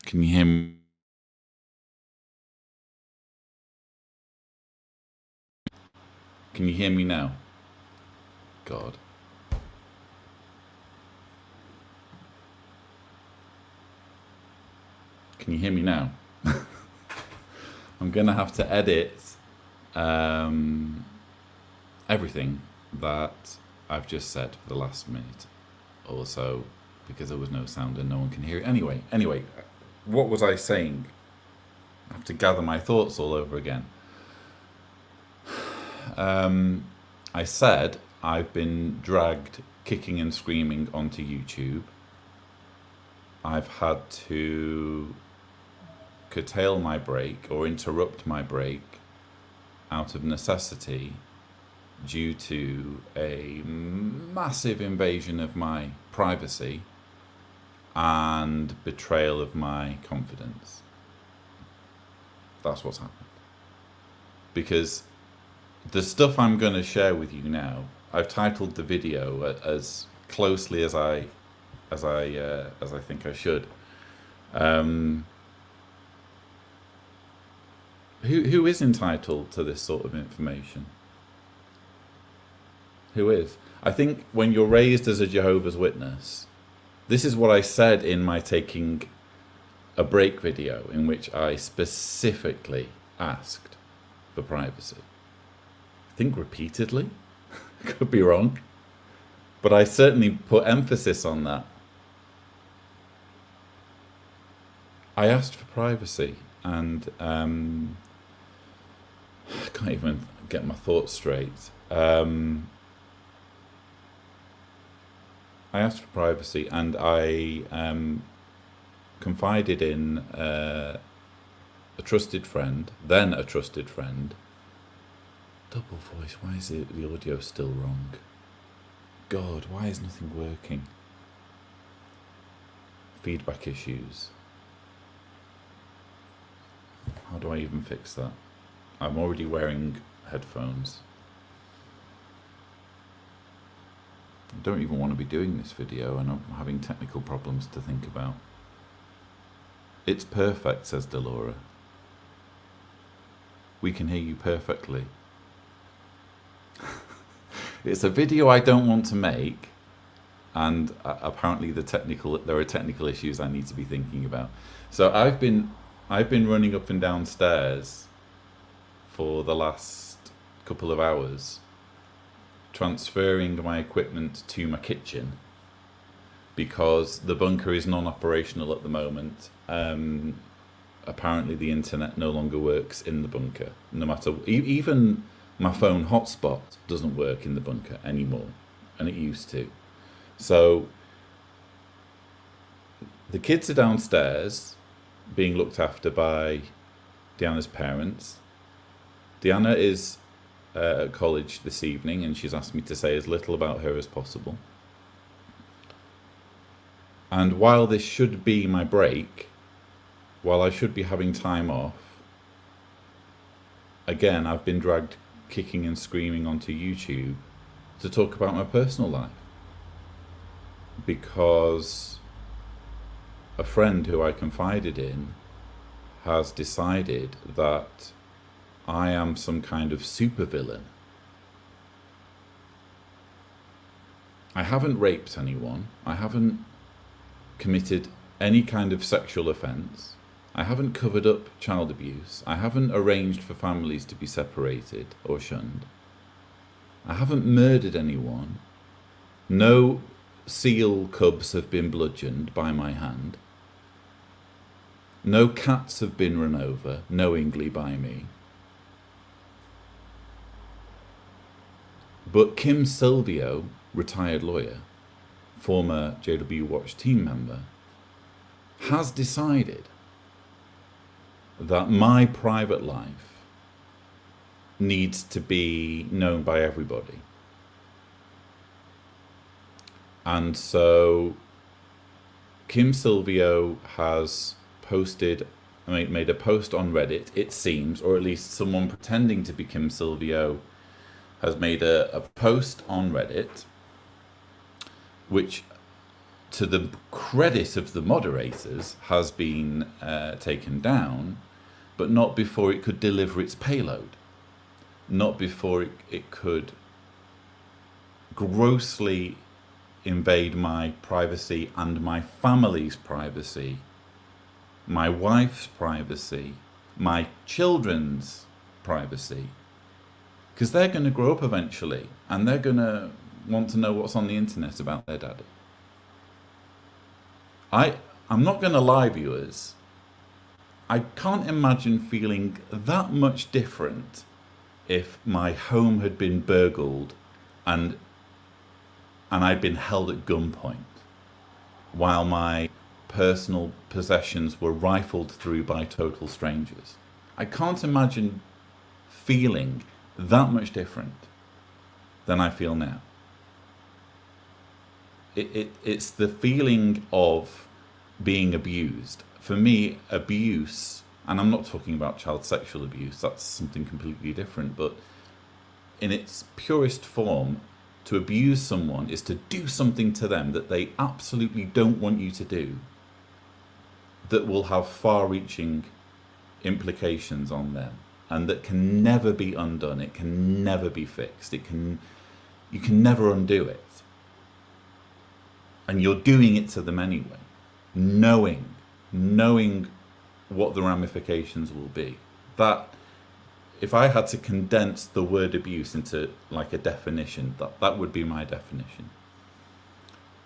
Can you hear me? Can you hear me now? God. Can you hear me now? I'm going to have to edit everything that I've just said for the last minute or so because there was no sound and no one can hear it. Anyway, what was I saying? I have to gather my thoughts all over again. I said I've been dragged kicking and screaming onto YouTube. I've had to curtail my break or interrupt my break out of necessity due to a massive invasion of my privacy and betrayal of my confidence. That's what's happened. Because the stuff I'm going to share with you now, I've titled the video as closely as I think I should. Who is entitled to this sort of information? Who is? I think when you're raised as a Jehovah's Witness, this is what I said in my taking a break video, in which I specifically asked for privacy. I think repeatedly, could be wrong, but I certainly put emphasis on that. I asked for privacy, and I can't even get my thoughts straight. I asked for privacy, and I confided in a trusted friend, then a trusted friend. Double voice, why is the audio still wrong? God, why is nothing working? Feedback issues. How do I even fix that? I'm already wearing headphones. I don't even want to be doing this video, and I'm having technical problems to think about. It's perfect, says Delora. We can hear you perfectly. It's a video I don't want to make, and apparently there are technical issues I need to be thinking about. So I've been running up and down stairs for the last couple of hours, transferring my equipment to my kitchen because the bunker is non-operational at the moment. Apparently the internet no longer works in the bunker. No matter, even my phone hotspot doesn't work in the bunker anymore, and it used to. So the kids are downstairs being looked after by Deanna's parents. Deanna is at college this evening, and she's asked me to say as little about her as possible. And while this should be my break, while I should be having time off, again, I've been dragged kicking and screaming onto YouTube to talk about my personal life. Because a friend who I confided in has decided that I am some kind of supervillain. I haven't raped anyone. I haven't committed any kind of sexual offence. I haven't covered up child abuse. I haven't arranged for families to be separated or shunned. I haven't murdered anyone. No seal cubs have been bludgeoned by my hand. No cats have been run over knowingly by me. But Kim Silvio, retired lawyer, former JW Watch team member, has decided that my private life needs to be known by everybody. And so Kim Silvio has made a post on Reddit, it seems, or at least someone pretending to be Kim Silvio has made a post on Reddit which to the credit of the moderators, has been taken down, but not before it could deliver its payload, not before it could grossly invade my privacy and my family's privacy, my wife's privacy, my children's privacy, because they're going to grow up eventually and they're going to want to know what's on the internet about their daddy. I'm not going to lie, viewers, I can't imagine feeling that much different if my home had been burgled and I'd been held at gunpoint while my personal possessions were rifled through by total strangers. I can't imagine feeling that much different than I feel now. It's the feeling of being abused. For me, abuse, and I'm not talking about child sexual abuse, that's something completely different, but in its purest form, to abuse someone is to do something to them that they absolutely don't want you to do, that will have far-reaching implications on them, and that can never be undone. It can never be fixed. You can never undo it. And you're doing it to them anyway, knowing what the ramifications will be. That, if I had to condense the word abuse into like a definition, that would be my definition.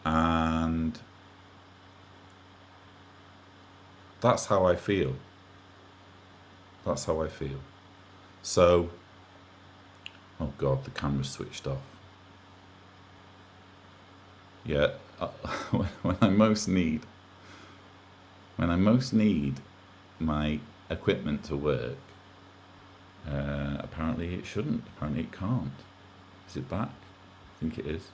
And that's how I feel. That's how I feel. So, oh God, the camera's switched off. Yeah, when I most need my equipment to work, apparently it shouldn't. Apparently it can't. Is it back? I think it is.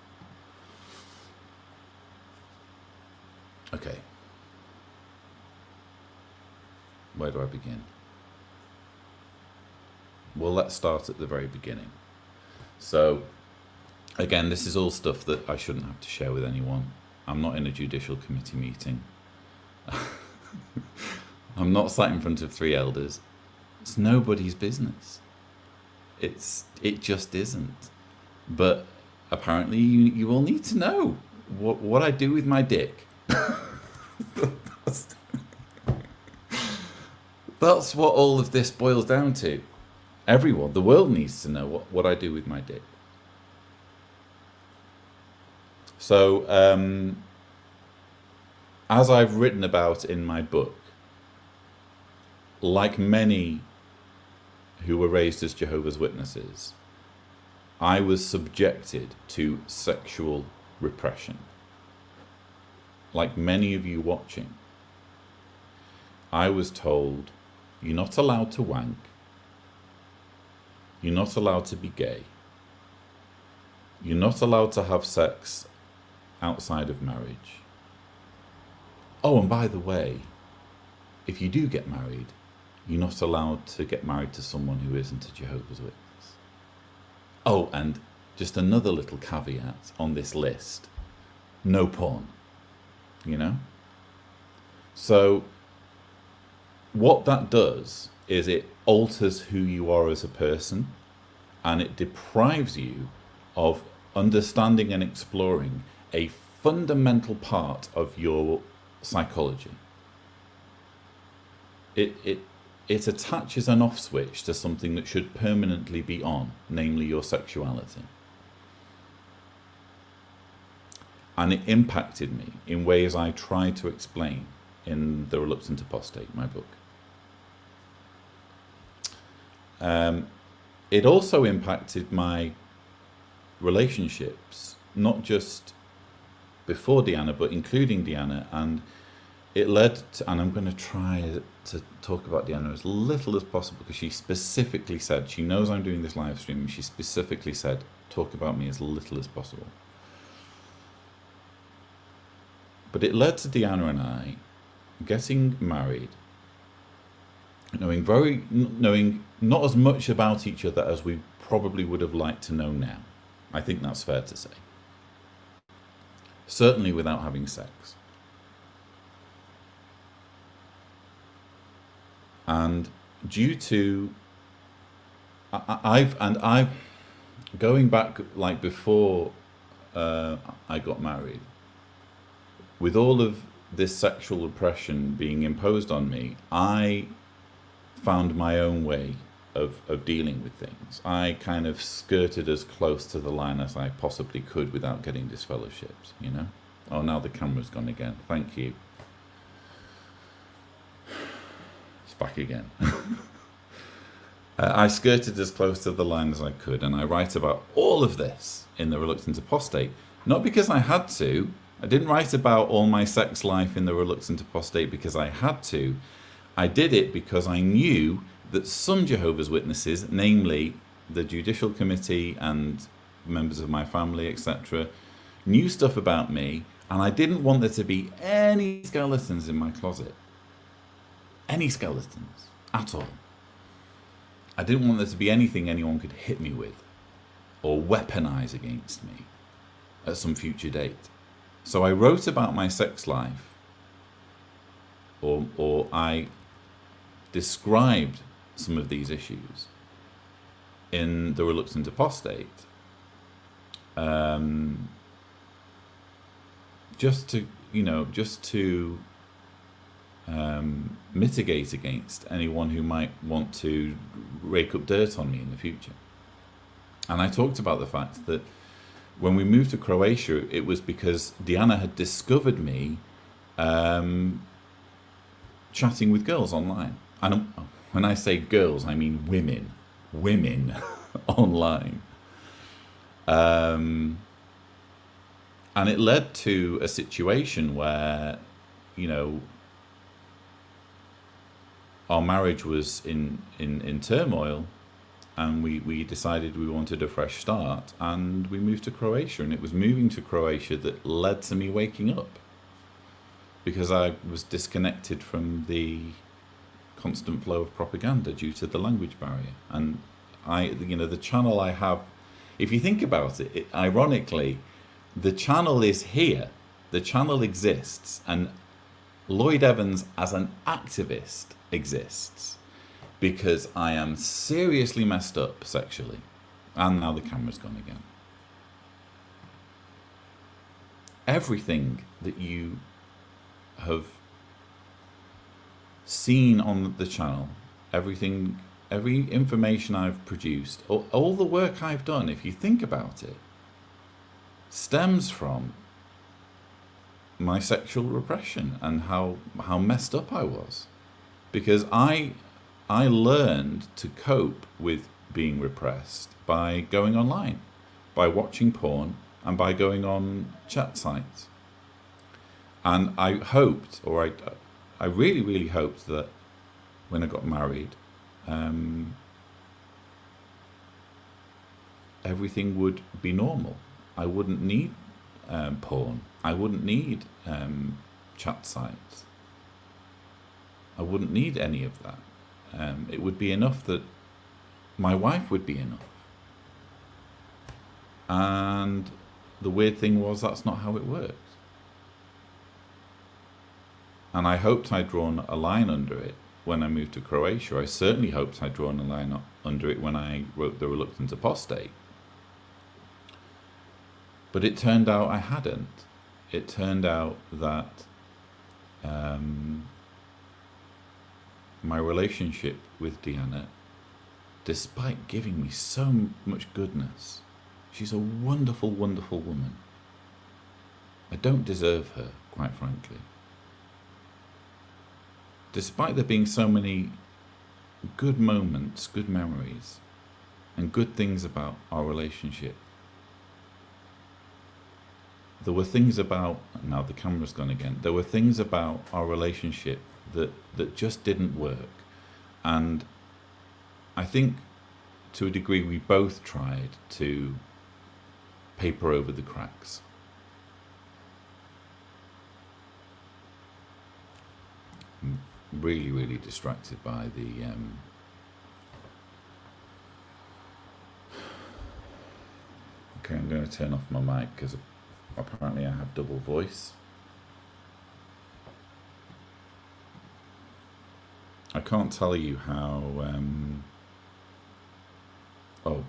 Okay. Where do I begin? Well, let's start at the very beginning. So, again, this is all stuff that I shouldn't have to share with anyone. I'm not in a judicial committee meeting. I'm not sat in front of 3 elders. It's nobody's business. It just isn't. But apparently you all need to know what I do with my dick. That's what all of this boils down to. Everyone, the world needs to know what I do with my dick. So, as I've written about in my book, like many who were raised as Jehovah's Witnesses, I was subjected to sexual repression. Like many of you watching, I was told, you're not allowed to wank, you're not allowed to be gay, you're not allowed to have sex outside of marriage. Oh, and by the way, if you do get married, you're not allowed to get married to someone who isn't a Jehovah's Witness. Oh, and just another little caveat on this list, no porn, you know? So what that does is it alters who you are as a person, and it deprives you of understanding and exploring a fundamental part of your psychology. It attaches an off switch to something that should permanently be on, namely your sexuality. And it impacted me in ways I try to explain in The Reluctant Apostate, my book. It also impacted my relationships, not just before Deanna, but including Deanna, and it led to, and I'm going to try to talk about Deanna as little as possible, because she specifically said, she knows I'm doing this live stream, and she specifically said, talk about me as little as possible. But it led to Deanna and I getting married, knowing not as much about each other as we probably would have liked to know now. I think that's fair to say. certainly without having sex. And due to I've going back like before I got married, with all of this sexual oppression being imposed on me, I found my own way of dealing with things. I kind of skirted as close to the line as I possibly could without getting disfellowshipped, you know? Oh, now the camera's gone again. Thank you. It's back again. I skirted as close to the line as I could, and I write about all of this in The Reluctant Apostate. Not because I had to. I didn't write about all my sex life in The Reluctant Apostate because I had to. I did it because I knew that some Jehovah's Witnesses, namely the Judicial Committee and members of my family, etc., knew stuff about me, and I didn't want there to be any skeletons in my closet. Any skeletons at all. I didn't want there to be anything anyone could hit me with or weaponize against me at some future date. So I wrote about my sex life, or I described some of these issues in The Reluctant Apostate, just to mitigate against anyone who might want to rake up dirt on me in the future. And I talked about the fact that when we moved to Croatia, it was because Diana had discovered me chatting with girls online. And when I say girls, I mean women online. And it led to a situation where, our marriage was in turmoil, and we decided we wanted a fresh start, and we moved to Croatia. And it was moving to Croatia that led to me waking up, because I was disconnected from the constant flow of propaganda due to the language barrier. And the channel I have, if you think about it, ironically, the channel is here, the channel exists, and Lloyd Evans as an activist exists because I am seriously messed up sexually. And now the camera's gone again. Everything that you have seen on the channel, every information I've produced, all the work I've done, if you think about it, stems from my sexual repression and how messed up I was. Because I learned to cope with being repressed by going online, by watching porn, and by going on chat sites. And I hoped, or I really, really hoped that when I got married, everything would be normal. I wouldn't need porn. I wouldn't need chat sites. I wouldn't need any of that. It would be enough that my wife would be enough. And the weird thing was, that's not how it works. And I hoped I'd drawn a line under it when I moved to Croatia. I certainly hoped I'd drawn a line under it when I wrote The Reluctant Apostate. But it turned out I hadn't. It turned out that my relationship with Diana, despite giving me so much goodness, she's a wonderful, wonderful woman. I don't deserve her, quite frankly. Despite there being so many good moments, good memories, and good things about our relationship, there were things about, now the camera's gone again, there were things about our relationship that just didn't work. And I think to a degree we both tried to paper over the cracks. I'm really, really distracted by the okay, I'm going to turn off my mic because apparently I have double voice. I can't tell you how... oh.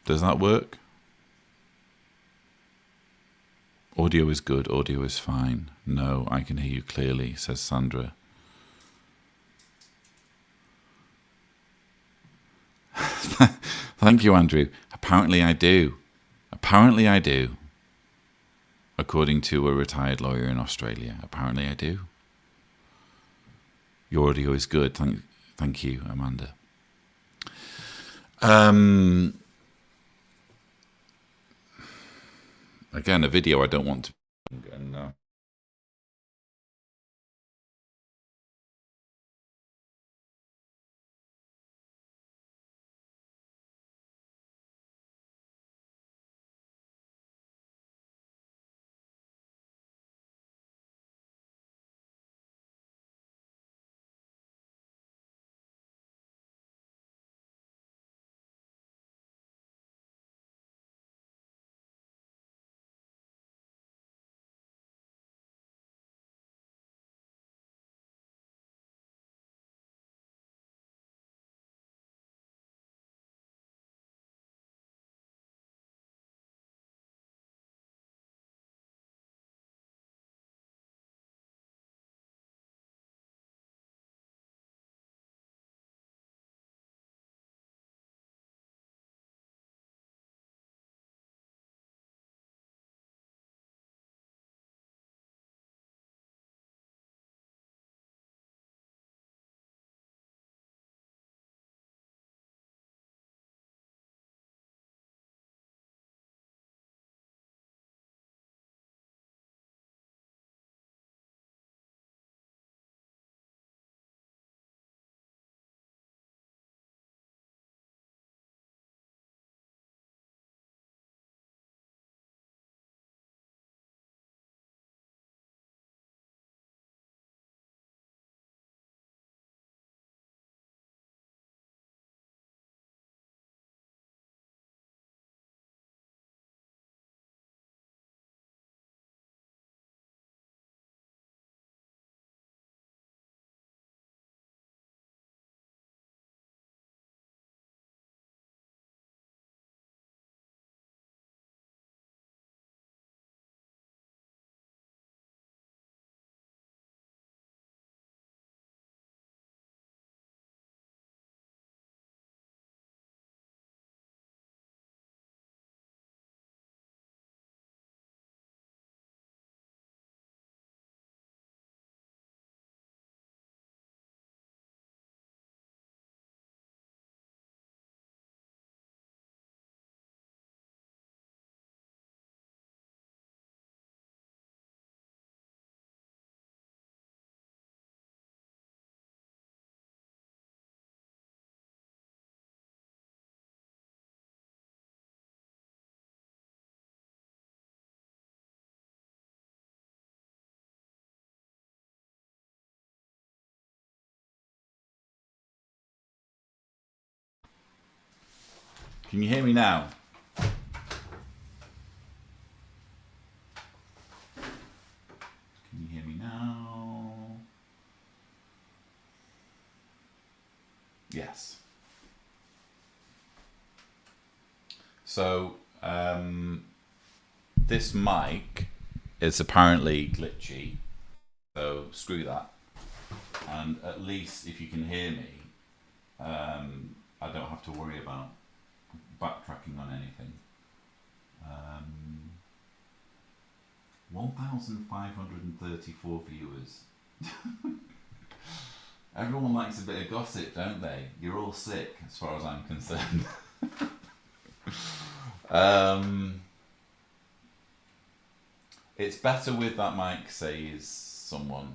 Does that work? Audio is good, audio is fine. No, I can hear you clearly, says Sandra. Thank you, Andrew. Apparently I do. Apparently I do. According to a retired lawyer in Australia. Apparently I do. Your audio is good. Thank you, Amanda. Again, a video I don't want to... And, can you hear me now? Can you hear me now? Yes. So, this mic is apparently glitchy, so screw that. And at least if you can hear me, I don't have to worry about backtracking on anything. 1,534 viewers. Everyone likes a bit of gossip, don't they? You're all sick, as far as I'm concerned. It's better with that mic, says someone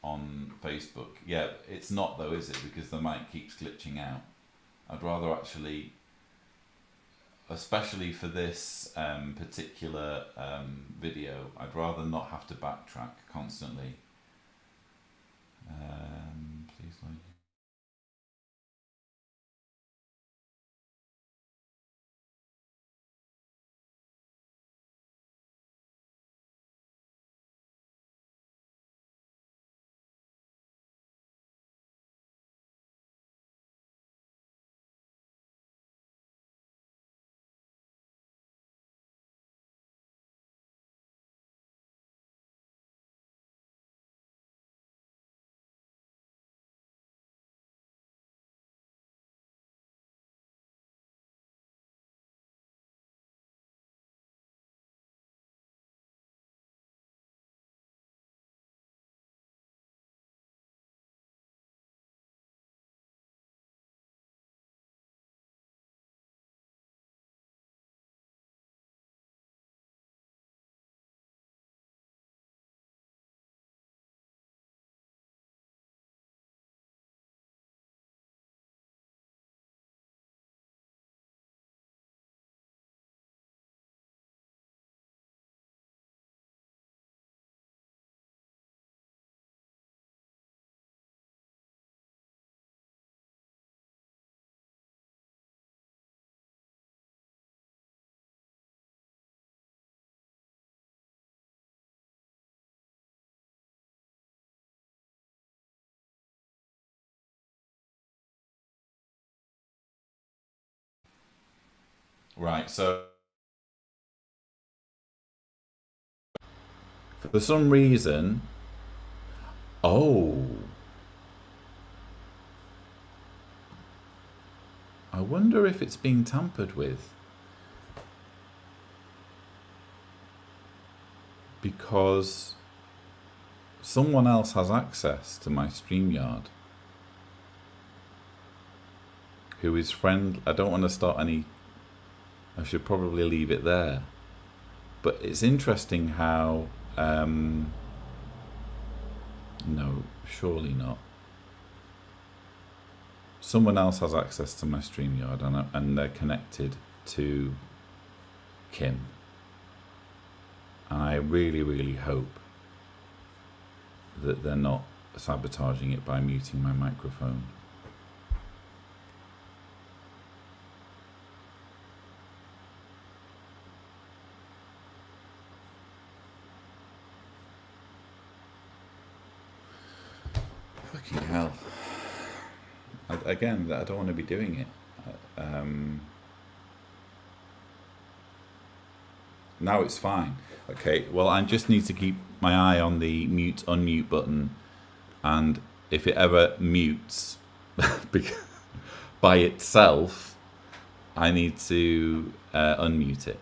on Facebook. Yeah, it's not though, is it? Because the mic keeps glitching out. I'd rather actually, especially for this particular video, I'd rather not have to backtrack constantly. Please like Right, so for some reason, oh, I wonder if it's been tampered with, because someone else has access to my StreamYard, who is friend. I don't want to start any. I should probably leave it there. But it's interesting how. No, surely not. Someone else has access to my StreamYard, and they're connected to Kim. And I really, really hope that they're not sabotaging it by muting my microphone. Fucking hell. Again, I don't want to be doing it. Now it's fine. Okay, well, I just need to keep my eye on the mute unmute button, and if it ever mutes by itself, I need to unmute it.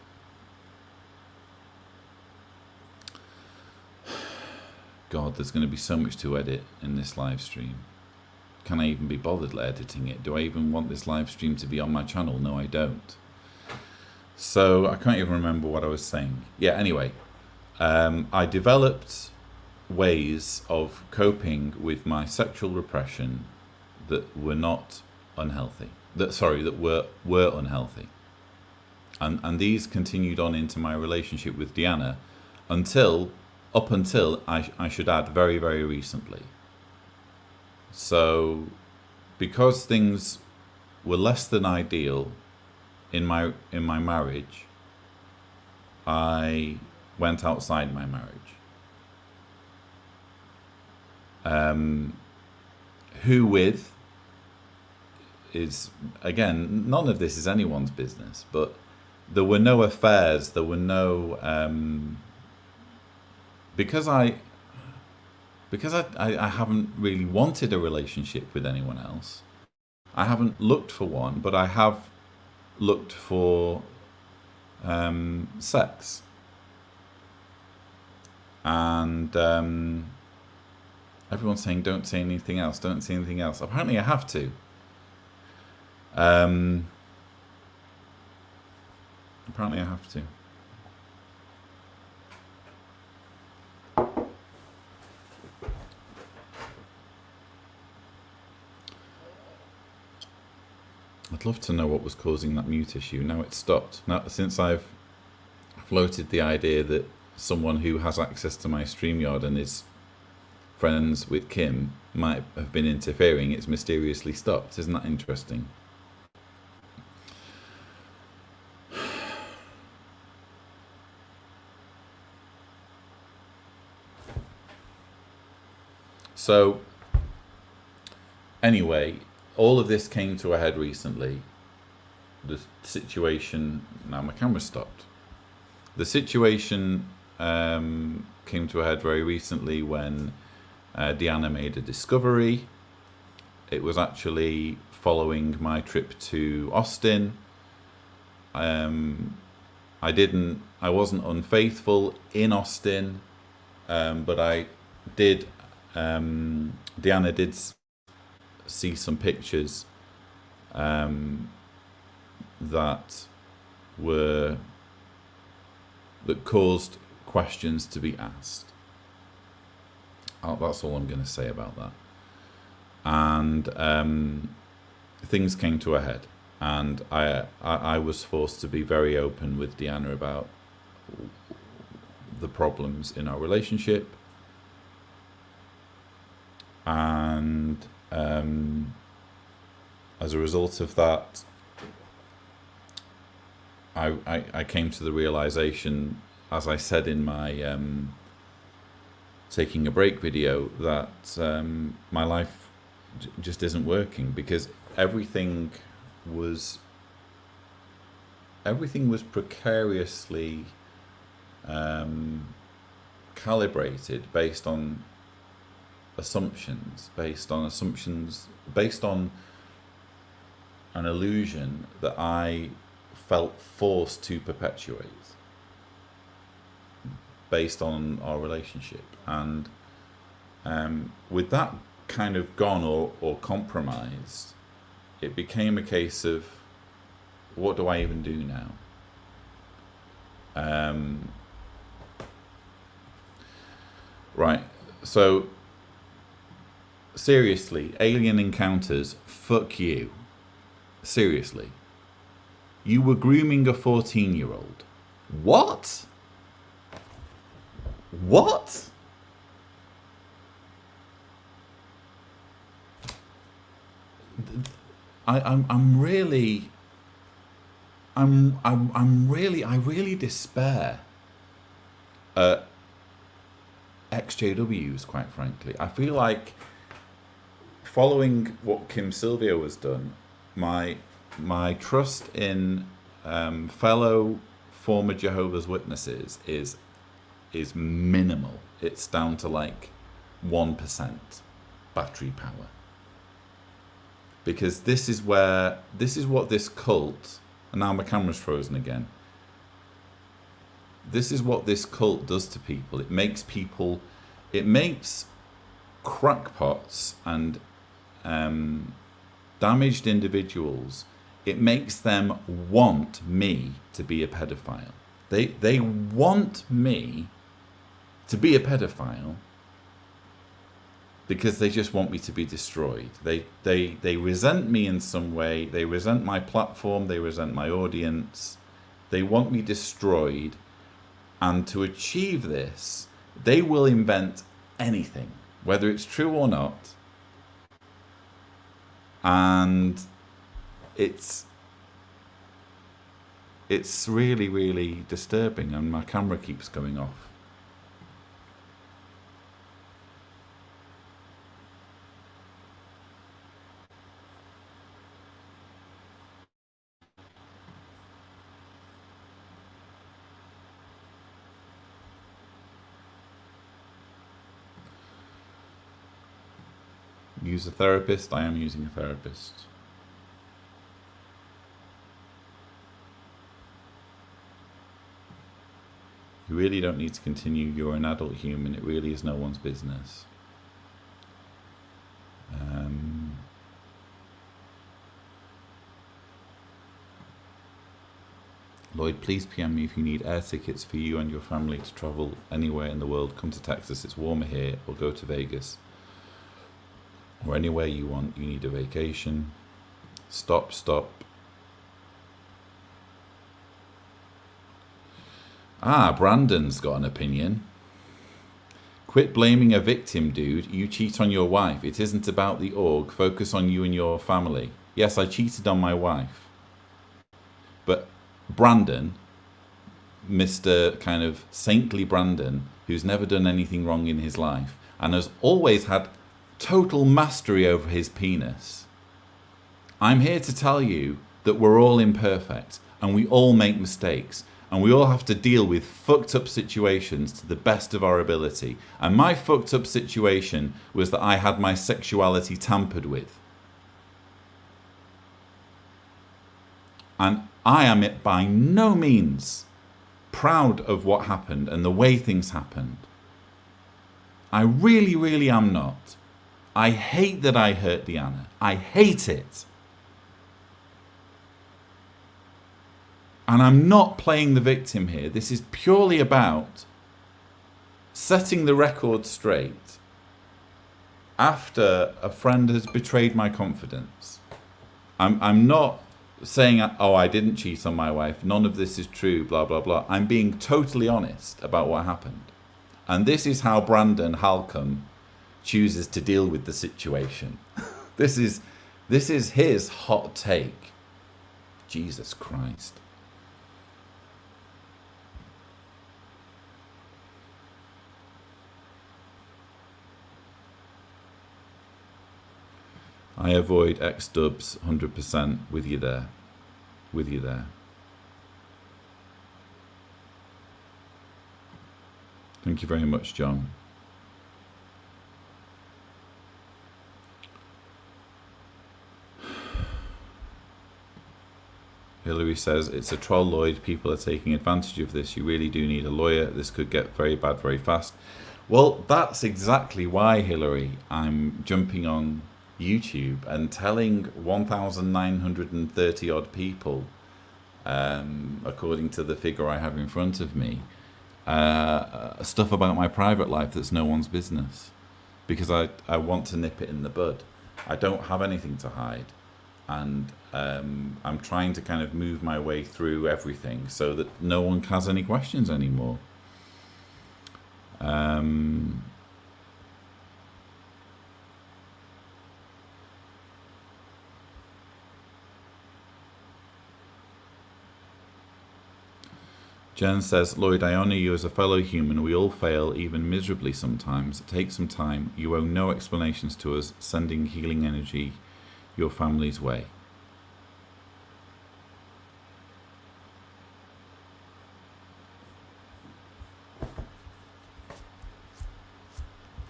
God, there's going to be so much to edit in this live stream. Can I even be bothered editing it? Do I even want this live stream to be on my channel? No, I don't. So I can't even remember what I was saying. Yeah, anyway, I developed ways of coping with my sexual repression that were not unhealthy. That were unhealthy. And these continued on into my relationship with Deanna up until I should add, very, very recently. So because things were less than ideal in my marriage, I went outside my marriage. Who with is, again, none of this is anyone's business, but there were no affairs, there were no because I haven't really wanted a relationship with anyone else. I haven't looked for one, but I have looked for sex. And everyone's saying, don't say anything else, don't say anything else. Apparently I have to. Apparently I have to. I'd love to know what was causing that mute issue. Now it's stopped. Now, since I've floated the idea that someone who has access to my StreamYard and is friends with Kim might have been interfering, it's mysteriously stopped. Isn't that interesting? So, anyway, all of this came to a head recently. The situation, now my camera stopped. The situation came to a head very recently when Deanna made a discovery. It was actually following my trip to Austin. I wasn't unfaithful in Austin, but I did, Deanna did see some pictures that caused questions to be asked. That's all I'm going to say about that. And things came to a head, and I was forced to be very open with Deanna about the problems in our relationship. And as a result of that, I came to the realization, as I said in my taking a break video, that my life just isn't working, because everything was everything was precariously calibrated based on assumptions, based on an illusion that I felt forced to perpetuate based on our relationship. And with that kind of gone or compromised, it became a case of, what do I even do now? Right, so seriously, alien encounters, fuck you. Seriously. You were grooming a 14-year-old. What? What? I really despair at XJWs, quite frankly. I feel like, following what Kim Sylvia has done, my trust in fellow former Jehovah's Witnesses is minimal. It's down to like 1% battery power. Because this is what this cult, and now my camera's frozen again. This is what this cult does to people. It makes crackpots and damaged individuals, it makes them want me to be a pedophile. They want me to be a pedophile because they just want me to be destroyed. They resent me in some way. They resent my platform. They resent my audience. They want me destroyed. And to achieve this, they will invent anything, whether it's true or not. And it's really, really disturbing, and my camera keeps going off. Use a therapist. I am using a therapist. You really don't need to continue. You're an adult human. It really is no one's business. Lloyd, please PM me if you need air tickets for you and your family to travel anywhere in the world. Come to Texas. It's warmer here. Or go to Vegas. Or anywhere you want. You need a vacation. Stop. Brandon's got an opinion. Quit blaming a victim, dude. You cheat on your wife. It isn't about the org. Focus on you and your family. Yes, I cheated on my wife. But Brandon, Mr. kind of saintly Brandon, who's never done anything wrong in his life and has always had total mastery over his penis. I'm here to tell you that we're all imperfect and we all make mistakes and we all have to deal with fucked up situations to the best of our ability. And my fucked up situation was that I had my sexuality tampered with. And I am by no means proud of what happened and the way things happened. I really, really am not. I hate that I hurt Deanna. I hate it. And I'm not playing the victim here. This is purely about setting the record straight after a friend has betrayed my confidence. I'm not saying, oh, I didn't cheat on my wife. None of this is true, blah, blah, blah. I'm being totally honest about what happened. And this is how Brandon Halcombe chooses to deal with the situation. This is his hot take. Jesus Christ. I avoid X-dubs 100%. With you there. Thank you very much, John. Hillary says, it's a troll, Lloyd. People are taking advantage of this. You really do need a lawyer. This could get very bad very fast. Well, that's exactly why, Hillary, I'm jumping on YouTube and telling 1,930 odd people, according to the figure I have in front of me, stuff about my private life that's no one's business. Because I want to nip it in the bud. I don't have anything to hide. And I'm trying to kind of move my way through everything so that no one has any questions anymore. Jen says, Lloyd, I honour you as a fellow human. We all fail, even miserably sometimes. Take some time. You owe no explanations to us. Sending healing energy your family's way.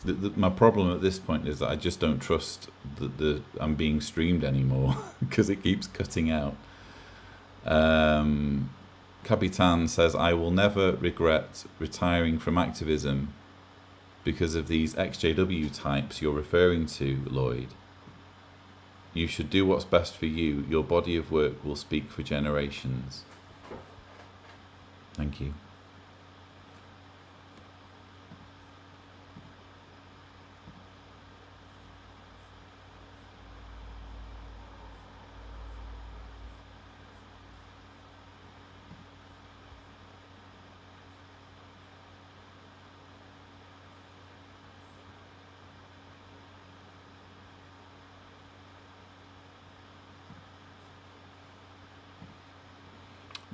My problem at this point is that I just don't trust that I'm being streamed anymore because it keeps cutting out. Capitan says, I will never regret retiring from activism because of these XJW types you're referring to, Lloyd. You should do what's best for you. Your body of work will speak for generations. Thank you.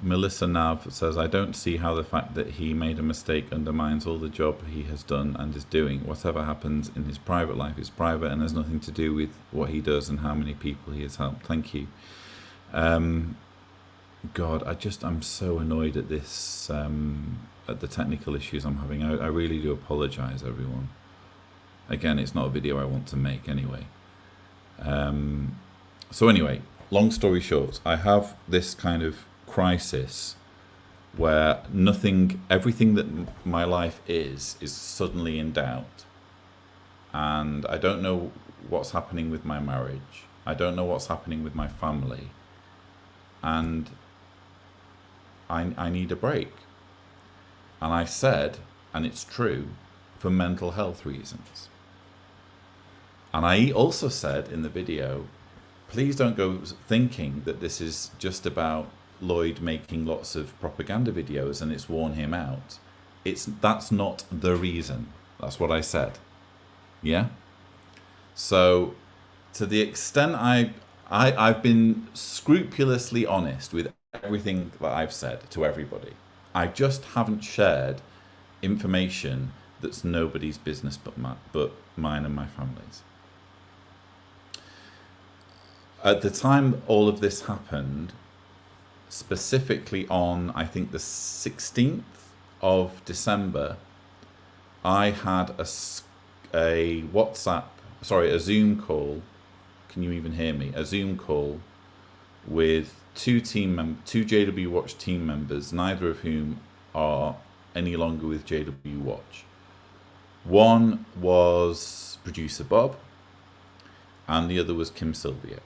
Melissa Nav says, I don't see how the fact that he made a mistake undermines all the job he has done and is doing. Whatever happens in his private life is private and has nothing to do with what he does and how many people he has helped. Thank you. God, I'm so annoyed at this, at the technical issues I'm having. I really do apologise, everyone. Again, it's not a video I want to make anyway. So anyway, long story short, I have this kind of crisis where everything that my life is suddenly in doubt, and I don't know what's happening with my marriage. I don't know what's happening with my family, and I need a break. And I said, and it's true, for mental health reasons. And I also said in the video, please don't go thinking that this is just about Lloyd making lots of propaganda videos and it's worn him out. That's not the reason. That's what I said. Yeah? So to the extent I've been scrupulously honest with everything that I've said to everybody. I just haven't shared information that's nobody's business but mine and my family's. At the time all of this happened, specifically on, I think, the 16th of December, I had a Zoom call. Can you even hear me? A Zoom call with two JW Watch team members, neither of whom are any longer with JW Watch. One was producer Bob, and the other was Kim Sylvia.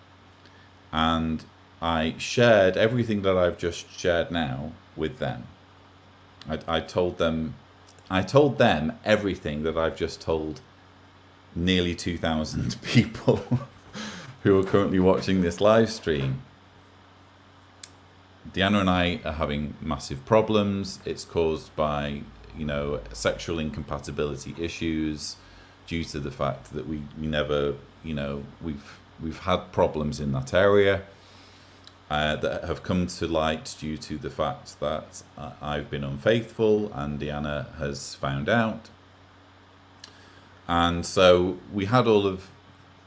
And I shared everything that I've just shared now with them. I told them everything that I've just told nearly 2,000 people who are currently watching this live stream. Deanna and I are having massive problems. It's caused by, sexual incompatibility issues due to the fact that we never, we've had problems in that area. That have come to light due to the fact that I've been unfaithful and Deanna has found out. And so we had all of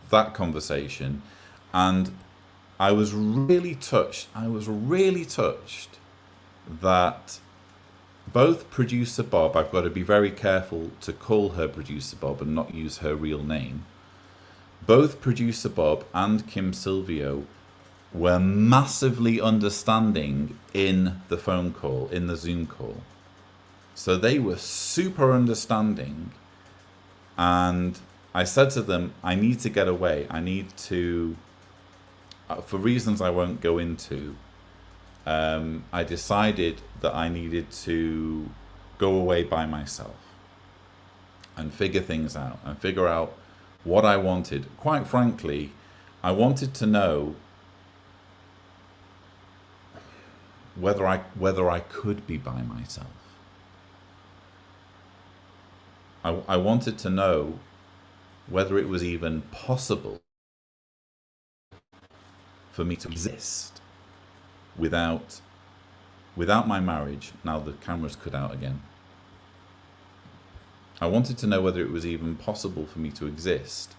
that conversation, and I was really touched. That both Producer Bob, I've got to be very careful to call her Producer Bob and not use her real name. Both Producer Bob and Kim Silvio were massively understanding in the phone call, in the Zoom call. So they were super understanding. And I said to them, I need to get away. I need to, for reasons I won't go into, I decided that I needed to go away by myself and figure things out and figure out what I wanted. Quite frankly, I wanted to know whether I could be by myself. I wanted to know whether it was even possible for me to exist without my marriage. Now the camera's cut out again. I wanted to know whether it was even possible for me to exist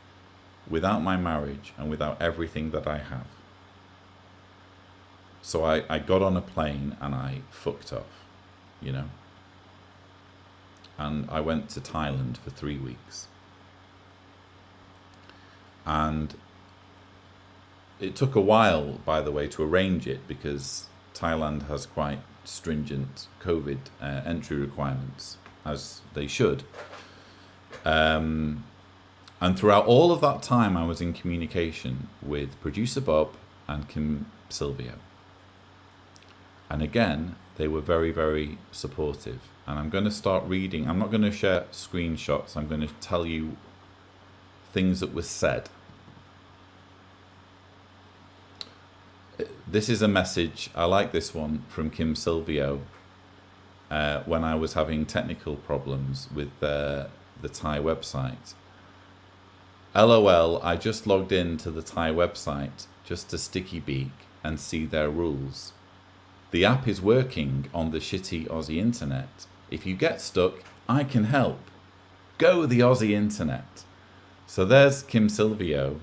without my marriage and without everything that I have. So I got on a plane and I fucked off, you know. And I went to Thailand for 3 weeks. And it took a while, by the way, to arrange it because Thailand has quite stringent COVID entry requirements, as they should. And throughout all of that time, I was in communication with Producer Bob and Kim Silvio. And again, they were very, very supportive. And I'm going to start reading. I'm not going to share screenshots. I'm going to tell you things that were said. This is a message, I like this one, from Kim Silvio when I was having technical problems with the Thai website. LOL, I just logged into the Thai website just to sticky beak and see their rules. The app is working on the shitty Aussie internet. If you get stuck, I can help. Go the Aussie internet. So there's Kim Silvio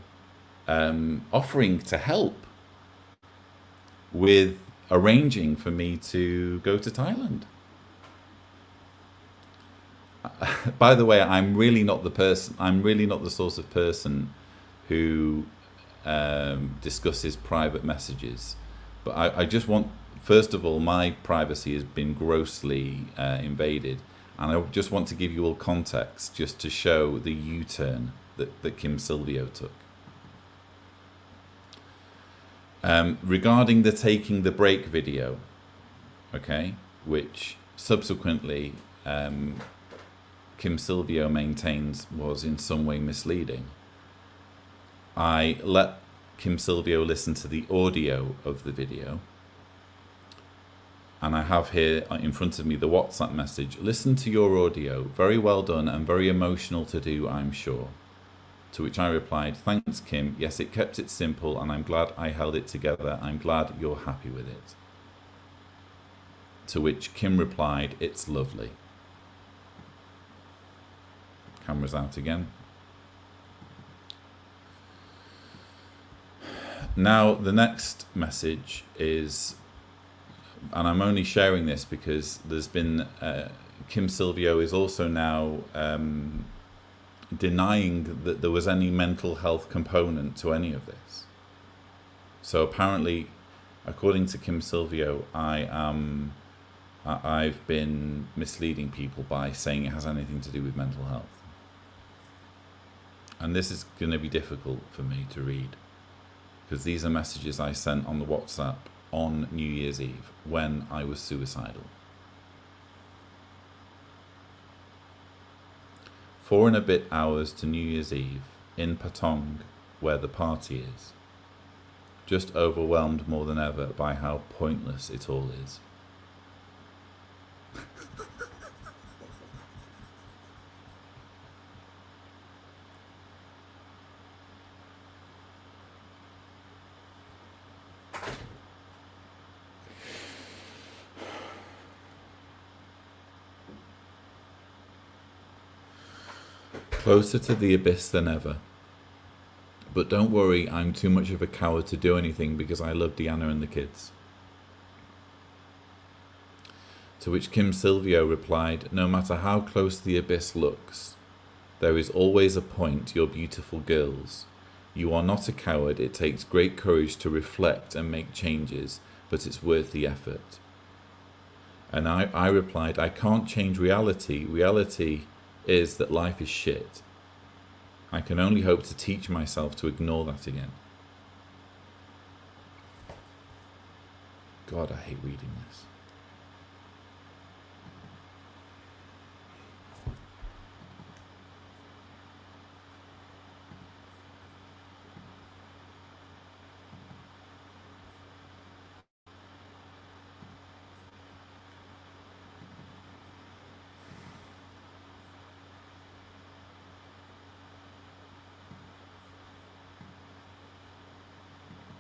offering to help with arranging for me to go to Thailand. By the way, I'm really not the sort of person who discusses private messages. But I just want, first of all, my privacy has been grossly invaded. And I just want to give you all context just to show the U-turn that Kim Silvio took. Regarding the taking the break video, okay, which subsequently Kim Silvio maintains was in some way misleading. I let Kim Silvio listen to the audio of the video. And I have here in front of me the WhatsApp message. Listen to your audio. Very well done and very emotional to do, I'm sure. To which I replied, thanks, Kim. Yes, it kept it simple and I'm glad I held it together. I'm glad you're happy with it. To which Kim replied, it's lovely. Camera's out again. Now, the next message is, and I'm only sharing this because there's been, Kim Silvio is also now denying that there was any mental health component to any of this. So apparently, according to Kim Silvio, I've been misleading people by saying it has anything to do with mental health. And this is going to be difficult for me to read because these are messages I sent on the WhatsApp on New Year's Eve when I was suicidal. 4 and a bit hours to New Year's Eve in Patong, where the party is. Just overwhelmed more than ever by how pointless it all is. Closer to the abyss than ever. But don't worry, I'm too much of a coward to do anything because I love Deanna and the kids. To which Kim Silvio replied, "No matter how close the abyss looks, there is always a point, your beautiful girls. You are not a coward. It takes great courage to reflect and make changes, but it's worth the effort." And I replied, "I can't change reality. Reality is that life is shit. I can only hope to teach myself to ignore that again." God, I hate reading this.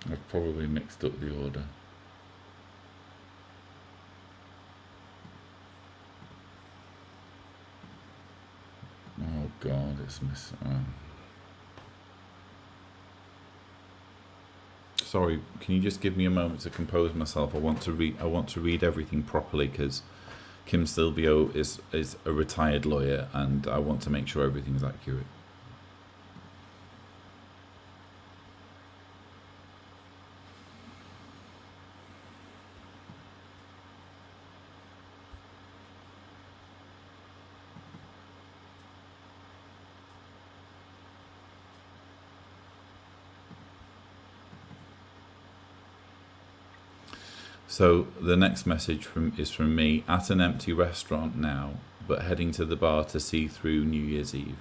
I've probably mixed up the order. Oh God, it's Sorry, can you just give me a moment to compose myself? I want to read everything properly, because Kim Silvio is a retired lawyer, and I want to make sure everything's accurate. So the next message is from me. At an empty restaurant now, but heading to the bar to see through New Year's Eve.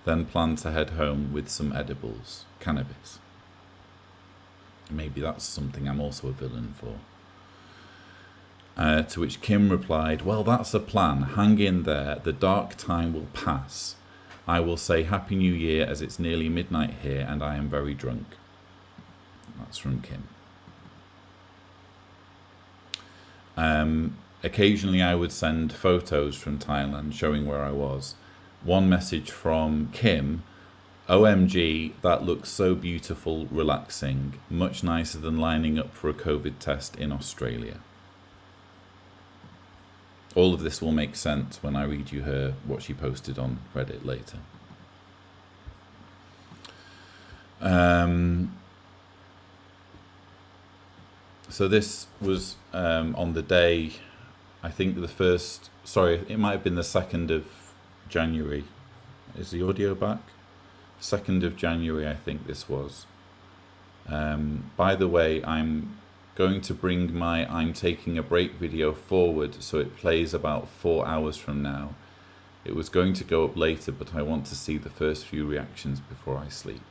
Then plan to head home with some edibles. Cannabis. Maybe that's something I'm also a villain for. To which Kim replied, "Well, that's a plan. Hang in there. The dark time will pass. I will say Happy New Year as it's nearly midnight here and I am very drunk." That's from Kim. Occasionally I would send photos from Thailand showing where I was. One message from Kim: "OMG, that looks so beautiful, relaxing. Much nicer than lining up for a COVID test in Australia." All of this will make sense when I read you what she posted on Reddit later. So this was on the day, I think it might have been the 2nd of January. Is the audio back? 2nd of January, I think this was. By the way, I'm going to bring my I'm taking a break video forward so it plays about 4 hours from now. It was going to go up later, but I want to see the first few reactions before I sleep.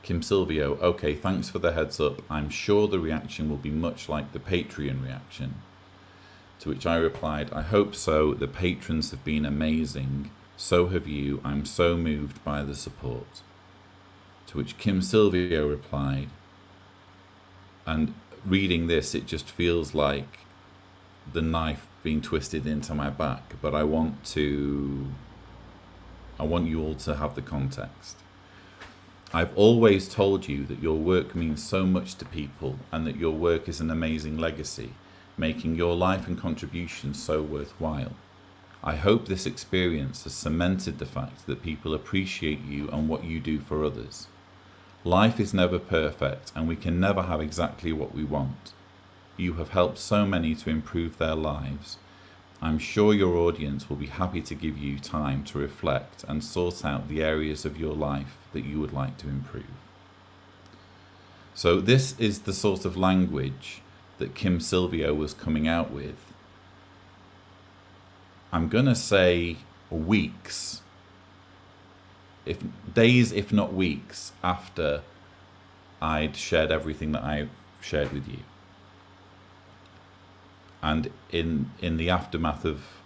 Kim Silvio: "Okay, thanks for the heads up. I'm sure the reaction will be much like the Patreon reaction." To which I replied, "I hope so. The patrons have been amazing. So have you. I'm so moved by the support." To which Kim Silvio replied, and reading this, it just feels like the knife being twisted into my back, but I want you all to have the context. "I've always told you that your work means so much to people and that your work is an amazing legacy, making your life and contribution so worthwhile. I hope this experience has cemented the fact that people appreciate you and what you do for others. Life is never perfect and we can never have exactly what we want. You have helped so many to improve their lives. I'm sure your audience will be happy to give you time to reflect and sort out the areas of your life that you would like to improve." So this is the sort of language that Kim Silvio was coming out with. I'm going to say weeks, days, if not weeks, after I'd shared everything that I've shared with you. And in the aftermath of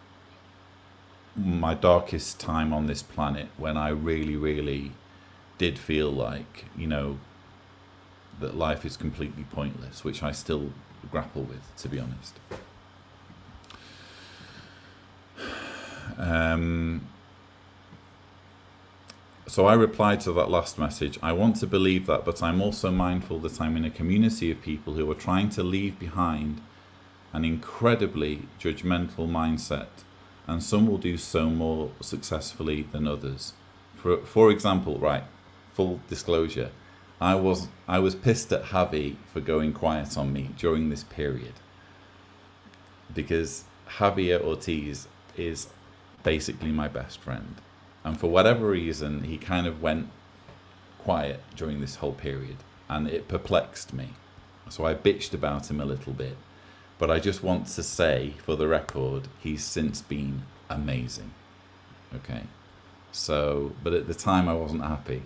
my darkest time on this planet, when I really, really did feel like, that life is completely pointless, which I still grapple with, to be honest. So I replied to that last message: "I want to believe that, but I'm also mindful that I'm in a community of people who are trying to leave behind an incredibly judgmental mindset, and some will do so more successfully than others. For example, right, full disclosure, I was pissed at Javi for going quiet on me during this period, because Javier Ortiz is basically my best friend, and for whatever reason he kind of went quiet during this whole period, and it perplexed me. So I bitched about him a little bit, but I just want to say, for the record, he's since been amazing. Okay, so, but at the time I wasn't happy.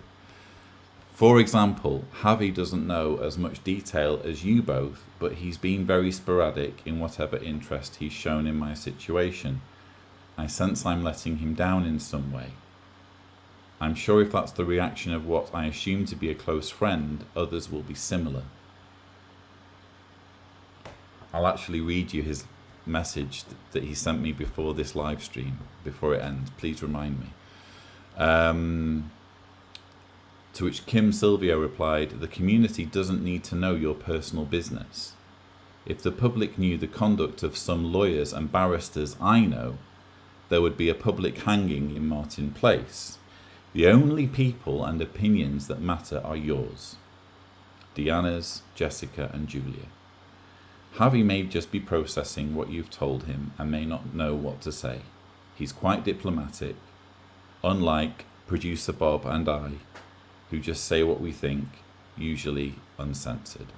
For example, Javi doesn't know as much detail as you both, but he's been very sporadic in whatever interest he's shown in my situation. I sense I'm letting him down in some way. I'm sure if that's the reaction of what I assume to be a close friend, others will be similar. I'll actually read you his message that he sent me before this live stream, before it ends. Please remind me. To which Kim Silvio replied, "The community doesn't need to know your personal business. If the public knew the conduct of some lawyers and barristers I know, there would be a public hanging in Martin Place. The only people and opinions that matter are yours. Deanna's, Jessica and Julia. Javi may just be processing what you've told him and may not know what to say. He's quite diplomatic, unlike producer Bob and I, who just say what we think, usually uncensored."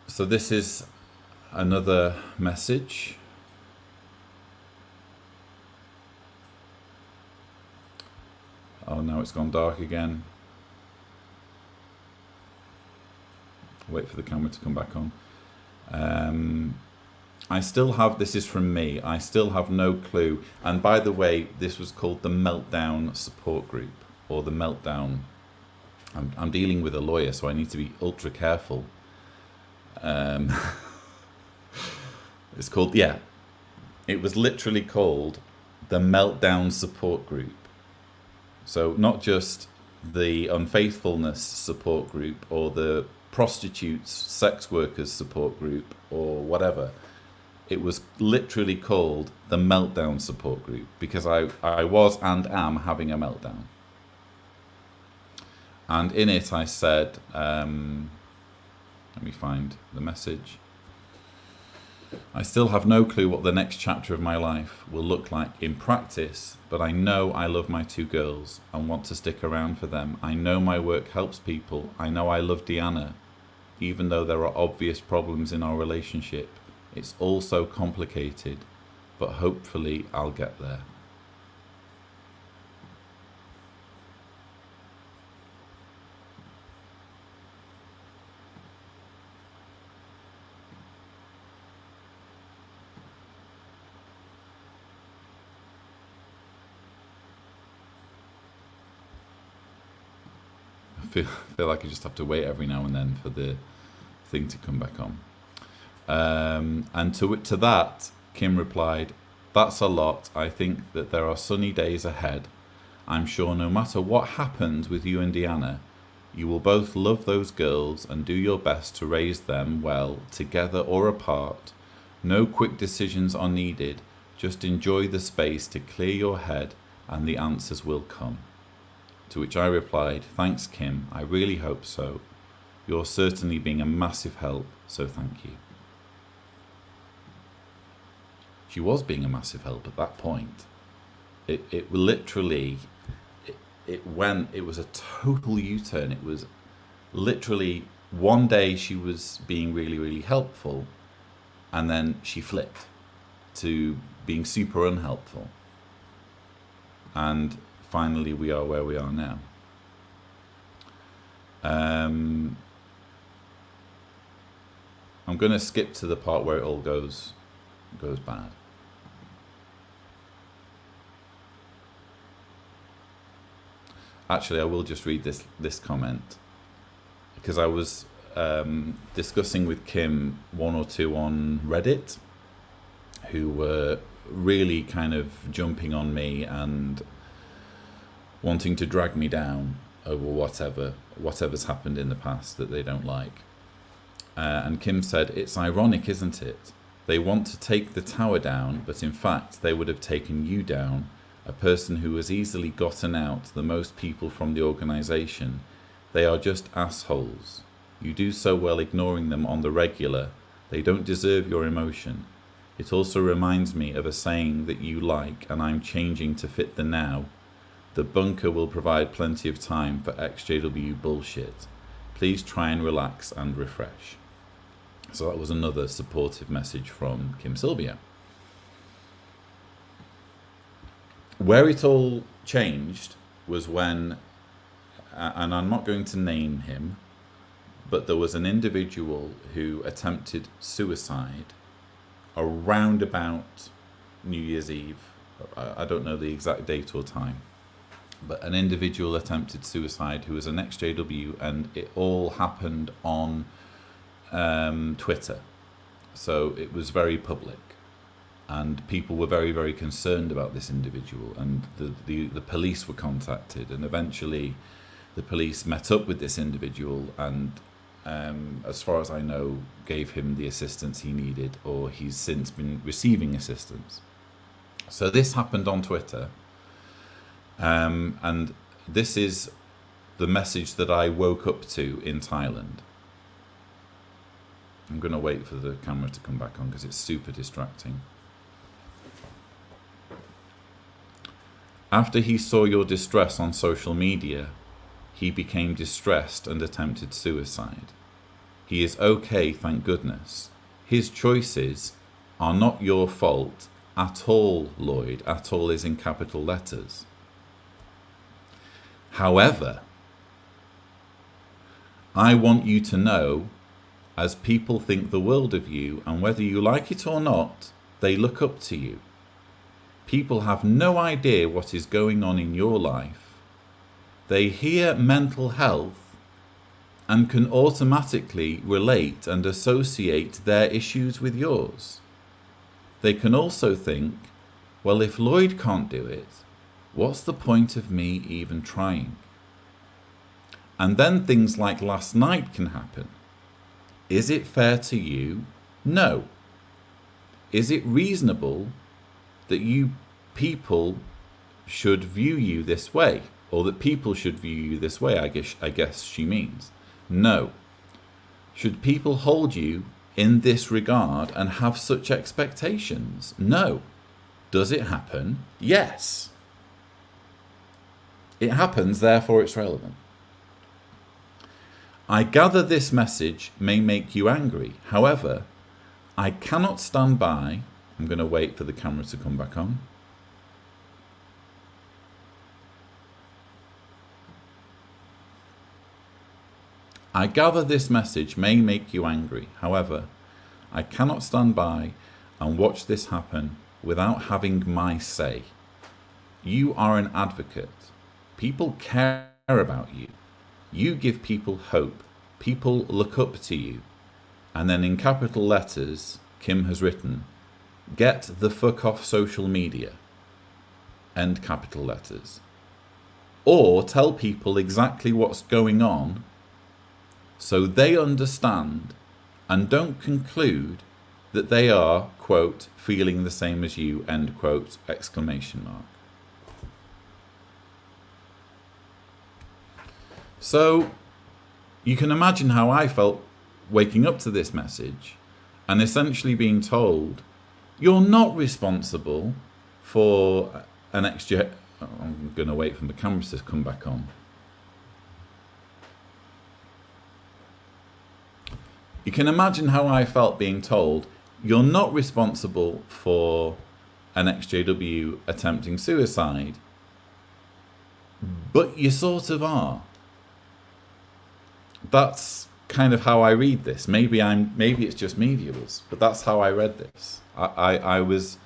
So this is another message. Oh, now it's gone dark again. Wait for the camera to come back on. I still have, this is from me, I still have no clue. And by the way, this was called the Meltdown Support Group, or the Meltdown. I'm dealing with a lawyer, so I need to be ultra careful. It's called, yeah, it was literally called the Meltdown Support Group. So not just the unfaithfulness support group or the prostitutes, sex workers support group or whatever. It was literally called the Meltdown Support Group because I was and am having a meltdown. And in it I said, let me find the message. I still have no clue what the next chapter of my life will look like in practice, but I know I love my two girls and want to stick around for them. I know my work helps people. I know I love Deanna, even though there are obvious problems in our relationship. It's all so complicated, but hopefully I'll get there. I feel like I just have to wait every now and then for the thing to come back on. And to that, Kim replied, "That's a lot. I think that there are sunny days ahead. I'm sure no matter what happens with you and Deanna, you will both love those girls and do your best to raise them well, together or apart. No quick decisions are needed. Just enjoy the space to clear your head and the answers will come." To which I replied, "Thanks, Kim. I really hope so. You're certainly being a massive help, so thank you." She was being a massive help at that point. It literally, it was a total U-turn. It was literally one day she was being really, really helpful, and then she flipped to being super unhelpful. And finally we are where we are now. I'm going to skip to the part where it all goes bad. Actually, I will just read this comment because I was discussing with Kim one or two on Reddit who were really kind of jumping on me and wanting to drag me down. over whatever's happened in the past that they don't like. And Kim said, "It's ironic, isn't it? They want to take the tower down, but in fact they would have taken you down, a person who has easily gotten out the most people from the organisation. They are just assholes. You do so well ignoring them on the regular. They don't deserve your emotion. It also reminds me of a saying that you like, and I'm changing to fit the now. The bunker will provide plenty of time for XJW bullshit. Please try and relax and refresh." So that was another supportive message from Kim Sylvia. Where it all changed was when, and I'm not going to name him, but there was an individual who attempted suicide around about New Year's Eve. I don't know the exact date or time, but an individual attempted suicide who was an XJW, and it all happened on Twitter. So it was very public, and people were very, very concerned about this individual, and the police were contacted, and eventually the police met up with this individual and, as far as I know, gave him the assistance he needed, or he's since been receiving assistance. So this happened on Twitter, and this is the message that I woke up to in Thailand. I'm going to wait for the camera to come back on because it's super distracting. After he saw your distress on social media, he became distressed and attempted suicide. He is okay, thank goodness. His choices are not your fault at all, Lloyd. At all is in capital letters. However, I want you to know, as people think the world of you, and whether you like it or not, they look up to you. People have no idea what is going on in your life. They hear mental health and can automatically relate and associate their issues with yours. They can also think, well, if Lloyd can't do it, what's the point of me even trying? And then things like last night can happen. Is it fair to you? No. Is it reasonable that you people should view you this way, or that people should view you this way? I guess she means. No. Should people hold you in this regard and have such expectations? No. Does it happen? Yes. It happens, therefore it's relevant. I gather this message may make you angry. However, I cannot stand by. I'm going to wait for the camera to come back on. I gather this message may make you angry. However, I cannot stand by and watch this happen without having my say. You are an advocate. People care about you. You give people hope. People look up to you. And then in capital letters, Kim has written, "Get the fuck off social media." End capital letters. Or tell people exactly what's going on so they understand and don't conclude that they are, quote, feeling the same as you, end quote, exclamation mark. So you can imagine how I felt waking up to this message and essentially being told, you're not responsible for an extra... I'm going to wait for the cameras to come back on. You can imagine how I felt being told, you're not responsible for an XJW attempting suicide, but you sort of are. That's kind of how I read this. Maybe it's just me, viewers, but that's how I read this. I was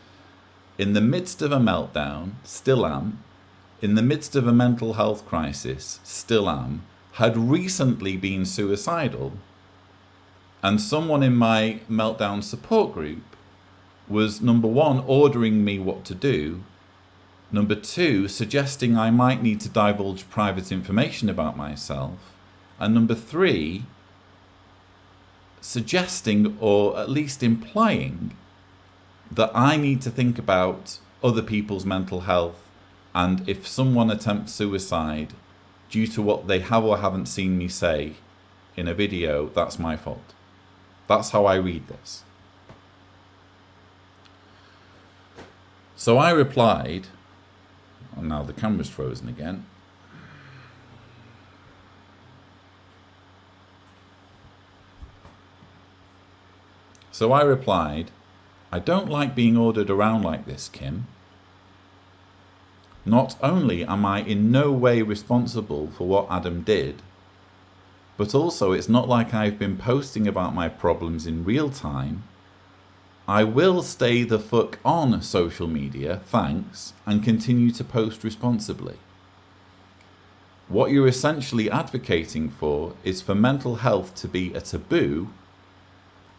in the midst of a meltdown, still am, in the midst of a mental health crisis, still am, had recently been suicidal, and someone in my meltdown support group was, number one, ordering me what to do, Number two, suggesting I might need to divulge private information about myself. And number three, suggesting or at least implying that I need to think about other people's mental health, and if someone attempts suicide due to what they have or haven't seen me say in a video, that's my fault. That's how I read this. So I replied, and now the camera's frozen again. So I replied, I don't like being ordered around like this, Kim. Not only am I in no way responsible for what Adam did, but also it's not like I've been posting about my problems in real time. I will stay the fuck on social media, thanks, and continue to post responsibly. What you're essentially advocating for is for mental health to be a taboo,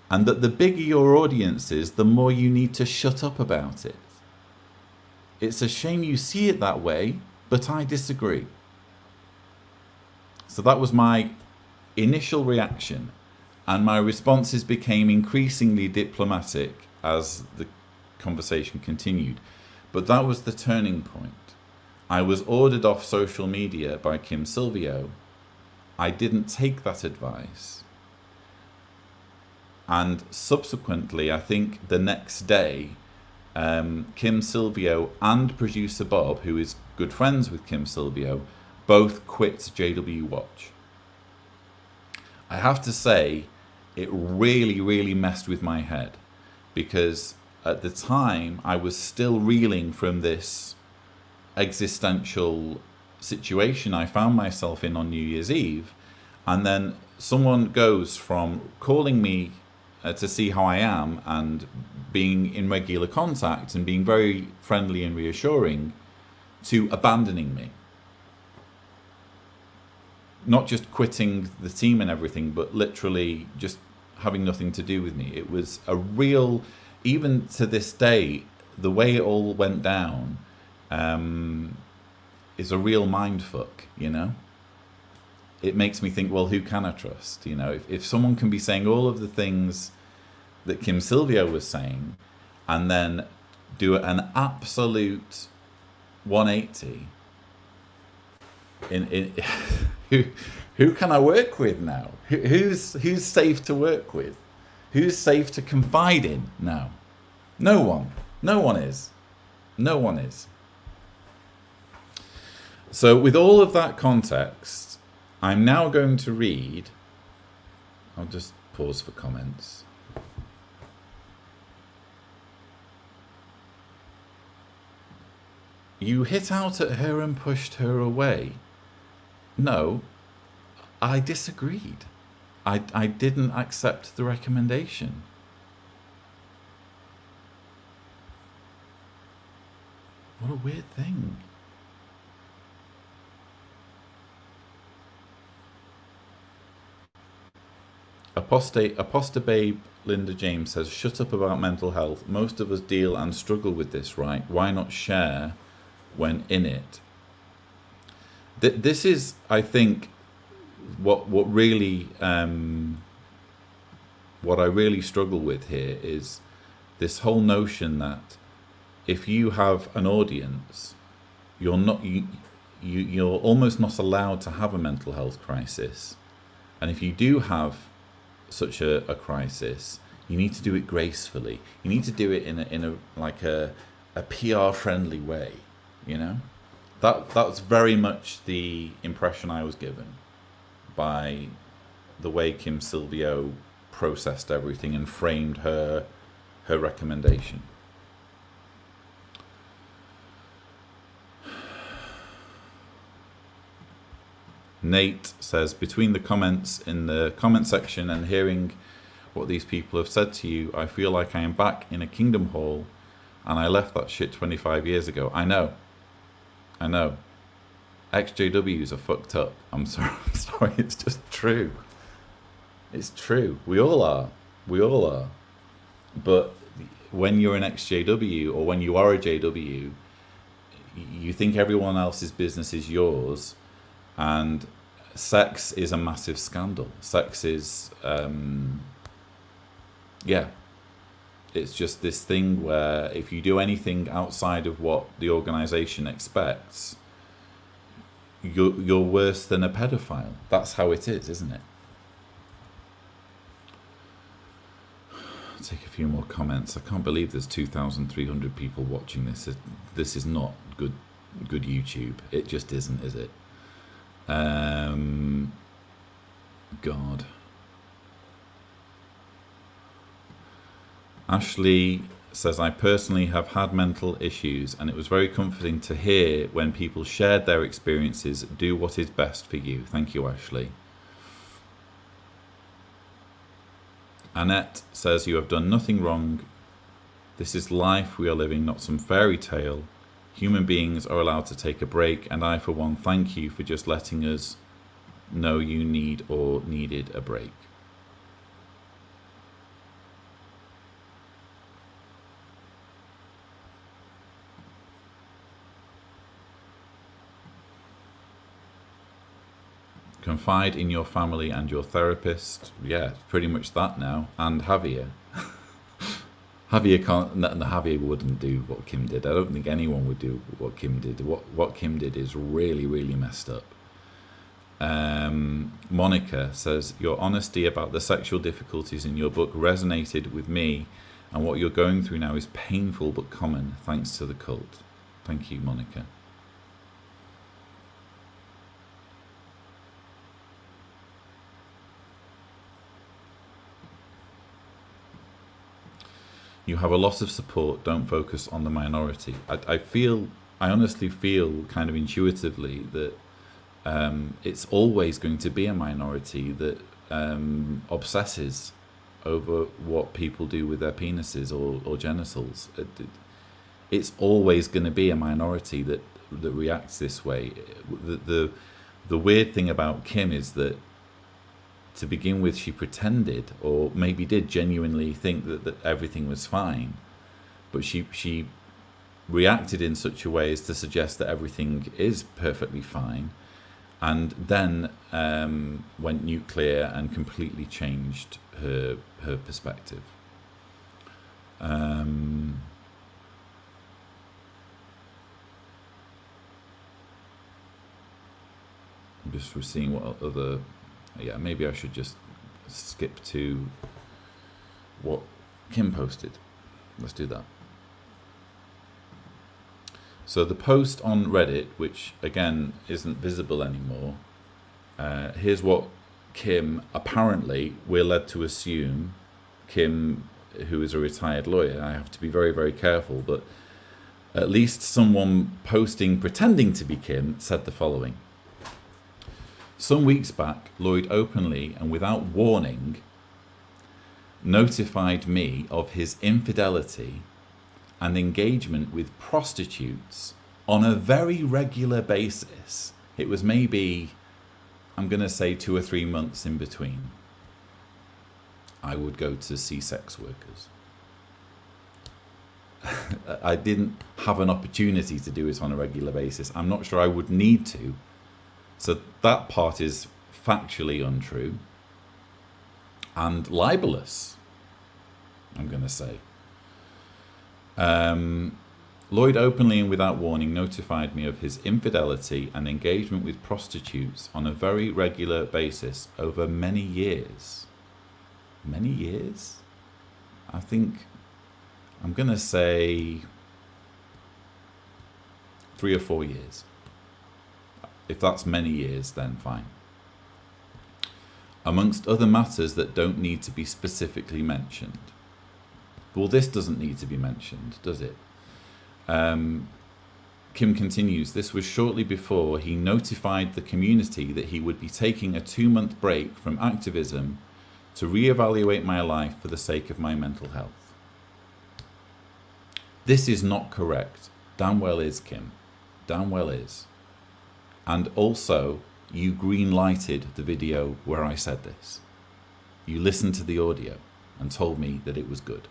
and that the bigger your audience is, the more you need to shut up about it. It's a shame you see it that way, but I disagree. So that was my initial reaction, and my responses became increasingly diplomatic as the conversation continued. But that was the turning point. I was ordered off social media by Kim Silvio. I didn't take that advice. And subsequently, I think the next day, Kim Silvio and producer Bob, who is good friends with Kim Silvio, both quit JW Watch. I have to say, it really, really messed with my head, because at the time I was still reeling from this existential situation I found myself in on New Year's Eve. And then someone goes from calling me to see how I am and being in regular contact and being very friendly and reassuring to abandoning me. Not just quitting the team and everything, but literally just having nothing to do with me. It was a real, even to this day, the way it all went down is a real mindfuck, you know? It makes me think, well, who can I trust? You know, if someone can be saying all of the things that Kim Silvio was saying and then do an absolute 180, who can I work with now? Who's safe to work with? Who's safe to confide in now? No one. No one is. No one is. So with all of that context, I'm now going to read, I'll just pause for comments. You hit out at her and pushed her away. No, I disagreed. I didn't accept the recommendation. What a weird thing. Aposta babe Linda James says, shut up about mental health. Most of us deal and struggle with this, right? Why not share when in it? This is, I think, what really what I really struggle with here is this whole notion that if you have an audience, you're almost not allowed to have a mental health crisis, and if you do have such a crisis, you need to do it gracefully. You need to do it in a PR friendly way, you know? That's very much the impression I was given by the way Kim Silvio processed everything and framed her recommendation. Nate says, between the comments in the comment section and hearing what these people have said to you, I feel like I am back in a Kingdom Hall and I left that shit 25 years ago. I know. XJWs are fucked up. I'm sorry, it's just true. It's true. We all are. But when you're an XJW or when you are a JW, you think everyone else's business is yours, and sex is a massive scandal. Sex is, yeah, it's just this thing where if you do anything outside of what the organisation expects, you're worse than a pedophile. That's how it is, isn't it? I'll take a few more comments. I can't believe there's 2,300 people watching this. This is not good YouTube. It just isn't, is it? God. Ashley says, I personally have had mental issues, and it was very comforting to hear when people shared their experiences. Do what is best for you. Thank you, Ashley. Annette says, you have done nothing wrong. This is life we are living, not some fairy tale. Human beings are allowed to take a break, and I, for one, thank you for just letting us know you need or needed a break. Confide in your family and your therapist. Yeah, pretty much that now. And Javier. Javier can't. No, Javier wouldn't do what Kim did. I don't think anyone would do what Kim did. What Kim did is really, really messed up. Monica says, your honesty about the sexual difficulties in your book resonated with me, and what you're going through now is painful but common, thanks to the cult. Thank you, Monica. You have a lot of support. Don't focus on the minority. I honestly feel kind of intuitively that it's always going to be a minority that obsesses over what people do with their penises or genitals. It's always going to be a minority that reacts this way. The weird thing about Kim is that, to begin with, she pretended, or maybe did genuinely think that everything was fine, but she reacted in such a way as to suggest that everything is perfectly fine, and then went nuclear and completely changed her perspective. I'm just seeing what other. Yeah, maybe I should just skip to what Kim posted. Let's do that. So the post on Reddit, which again isn't visible anymore, here's what Kim, apparently we're led to assume, Kim, who is a retired lawyer, I have to be very, very careful, but at least someone posting pretending to be Kim said the following. Some weeks back, Lloyd openly and without warning notified me of his infidelity and engagement with prostitutes on a very regular basis. It was maybe, I'm going to say, 2 or 3 months in between. I would go to see sex workers. I didn't have an opportunity to do it on a regular basis. I'm not sure I would need to. So that part is factually untrue and libelous, I'm going to say. Lloyd openly and without warning notified me of his infidelity and engagement with prostitutes on a very regular basis over many years. Many years? I think, I'm going to say 3 or 4 years. If that's many years, then fine. Amongst other matters that don't need to be specifically mentioned. Well, this doesn't need to be mentioned, does it? Kim continues, this was shortly before he notified the community that he would be taking a 2-month break from activism to reevaluate my life for the sake of my mental health. This is not correct. Damn well is, Kim. Damn well is. And also, you green-lighted the video where I said this. You listened to the audio and told me that it was good.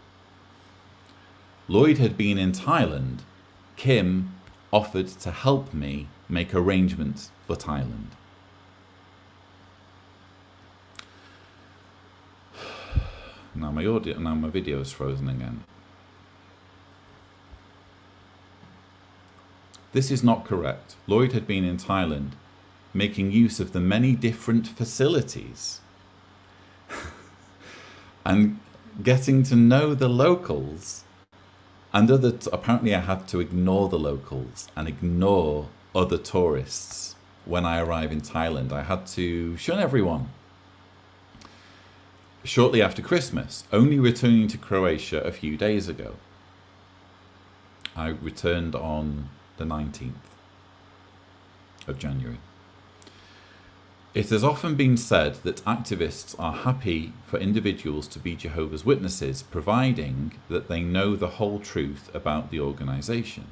Lloyd had been in Thailand. Kim offered to help me make arrangements for Thailand. Now my video is frozen again. This is not correct. Lloyd had been in Thailand making use of the many different facilities and getting to know the locals, and apparently I had to ignore the locals and ignore other tourists when I arrive in Thailand. I had to shun everyone. Shortly after Christmas, only returning to Croatia a few days ago. I returned on the 19th of January. It has often been said that activists are happy for individuals to be Jehovah's Witnesses, providing that they know the whole truth about the organisation.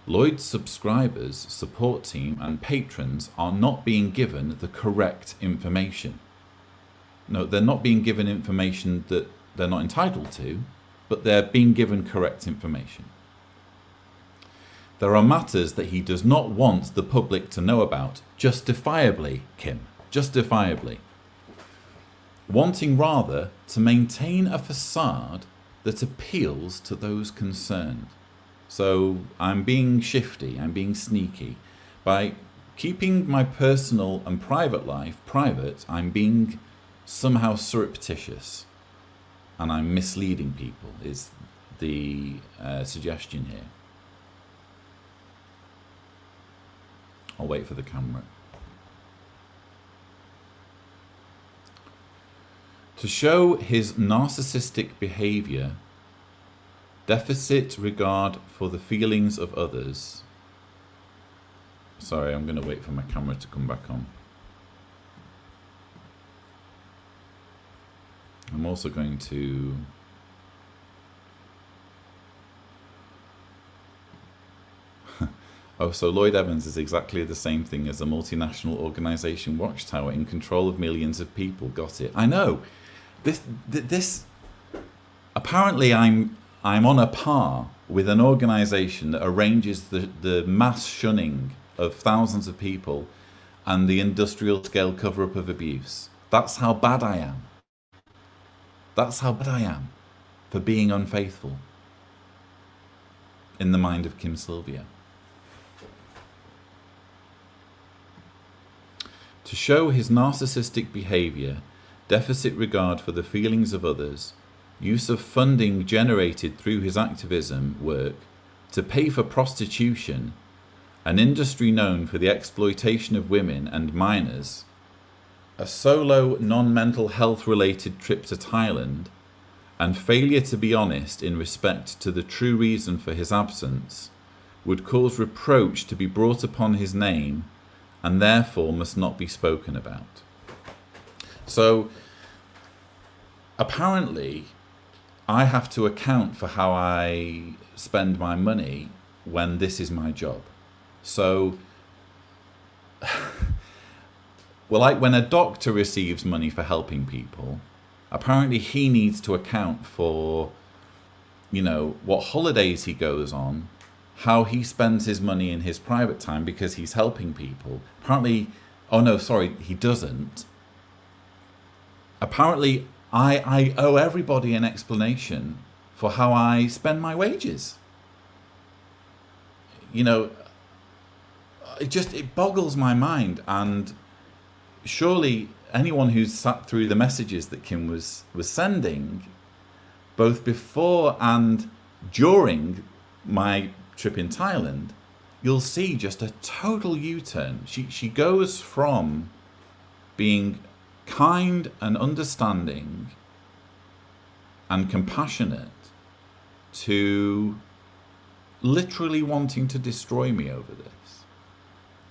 Lloyd's subscribers, support team and patrons are not being given the correct information. No, they're not being given information that they're not entitled to, but they're being given correct information. There are matters that he does not want the public to know about, justifiably, Kim, justifiably. Wanting rather to maintain a facade that appeals to those concerned. So I'm being shifty, I'm being sneaky. By keeping my personal and private life private, I'm being somehow surreptitious, and I'm misleading people, is the suggestion here. I'll wait for the camera. To show his narcissistic behavior, deficit regard for the feelings of others. Sorry, I'm going to wait for my camera to come back on. I'm also going to oh, so Lloyd Evans is exactly the same thing as a multinational organization watchtower in control of millions of people. Got it. I know. This apparently I'm on a par with an organization that arranges the mass shunning of thousands of people and the industrial scale cover-up of abuse. That's how bad I am. That's how bad I am for being unfaithful in the mind of Kim Sylvia. To show his narcissistic behavior, deficit regard for the feelings of others, use of funding generated through his activism work to pay for prostitution, an industry known for the exploitation of women and minors, a solo non-mental health related trip to Thailand, and failure to be honest in respect to the true reason for his absence, would cause reproach to be brought upon his name and therefore must not be spoken about. So apparently I have to account for how I spend my money when this is my job. So well, like when a doctor receives money for helping people, apparently he needs to account for, you know, what holidays he goes on, how he spends his money in his private time because he's helping people. Apparently, oh no, sorry, he doesn't. Apparently, I owe everybody an explanation for how I spend my wages. You know, it boggles my mind, and surely anyone who's sat through the messages that Kim was sending, both before and during my trip in Thailand, you'll see just a total U-turn. She goes from being kind and understanding and compassionate to literally wanting to destroy me over this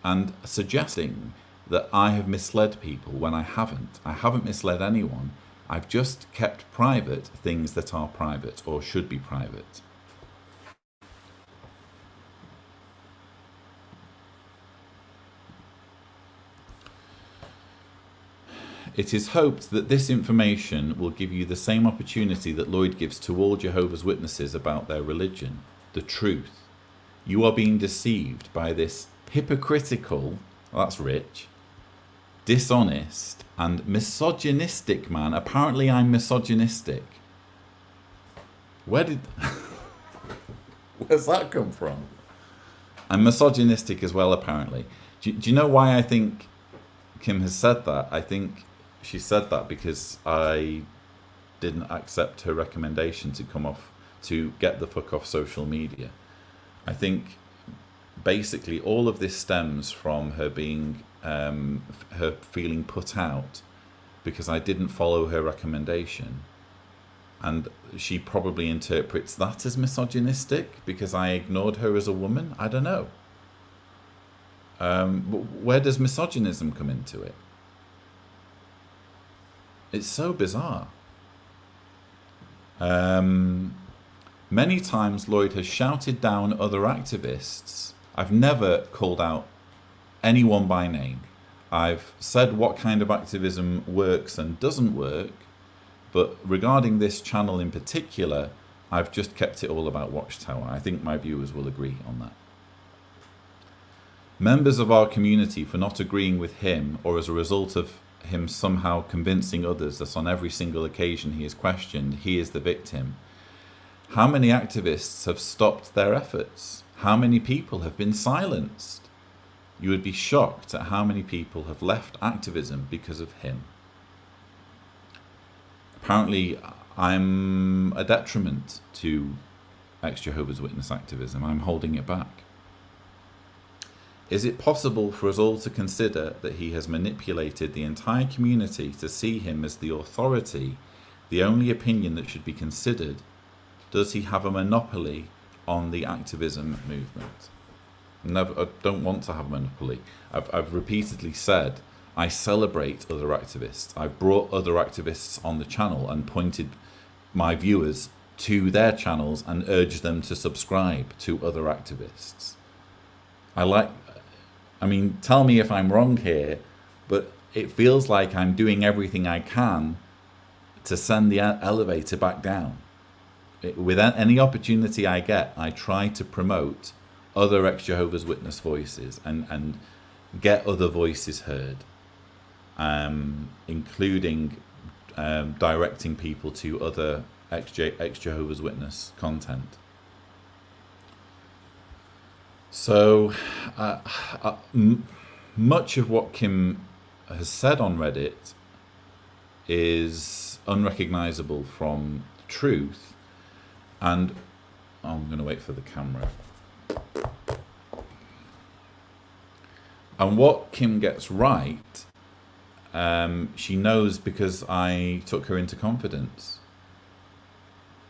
and suggesting that I have misled people when I haven't. I haven't misled anyone. I've just kept private things that are private or should be private. It is hoped that this information will give you the same opportunity that Lloyd gives to all Jehovah's Witnesses about their religion, the truth, You are being deceived by this hypocritical, well, that's rich, dishonest, and misogynistic man. Apparently I'm misogynistic. Where's that come from? I'm misogynistic as well, apparently. Do you know why I think Kim has said that? I think she said that because I didn't accept her recommendation to get the fuck off social media. I think basically all of this stems from her being, her feeling put out because I didn't follow her recommendation. And she probably interprets that as misogynistic because I ignored her as a woman. I don't know. Where does misogynism come into it? It's so bizarre. Many times Lloyd has shouted down other activists. I've never called out anyone by name. I've said what kind of activism works and doesn't work. But regarding this channel in particular, I've just kept it all about Watchtower. I think my viewers will agree on that. Members of our community for not agreeing with him, or as a result of him somehow convincing others that on every single occasion he is questioned, he is the victim. How many activists have stopped their efforts? How many people have been silenced? You would be shocked at how many people have left activism because of him. Apparently, I'm a detriment to ex-Jehovah's Witness activism. I'm holding it back. Is it possible for us all to consider that he has manipulated the entire community to see him as the authority, the only opinion that should be considered? Does he have a monopoly on the activism movement? Never, I don't want to have a monopoly. I've repeatedly said I celebrate other activists. I've brought other activists on the channel and pointed my viewers to their channels and urged them to subscribe to other activists. I mean, tell me if I'm wrong here, but it feels like I'm doing everything I can to send the elevator back down. With any opportunity I get, I try to promote other ex-Jehovah's Witness voices and get other voices heard. Including directing people to other ex-Jehovah's Witness content. So much of what Kim has said on Reddit is unrecognizable from truth, and I'm going to wait for the camera. And what Kim gets right, she knows because I took her into confidence.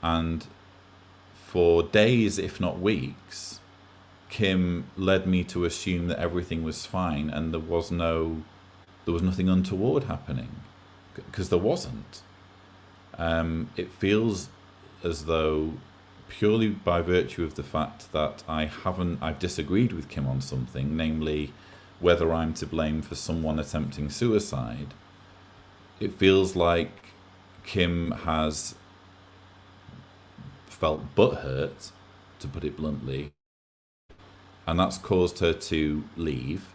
And for days, if not weeks, Kim led me to assume that everything was fine and there was nothing untoward happening, because there wasn't. It feels as though purely by virtue of the fact that I've disagreed with Kim on something, namely whether I'm to blame for someone attempting suicide, it feels like Kim has felt butthurt, to put it bluntly, and that's caused her to leave.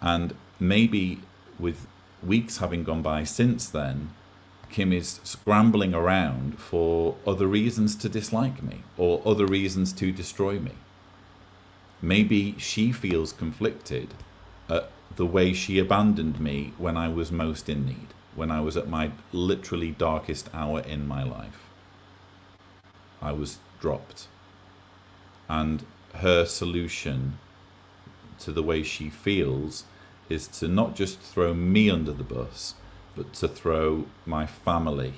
And maybe with weeks having gone by since then, Kim is scrambling around for other reasons to dislike me or other reasons to destroy me. Maybe she feels conflicted at the way she abandoned me when I was most in need, when I was at my literally darkest hour in my life. I was dropped. And her solution to the way she feels is to not just throw me under the bus, but to throw my family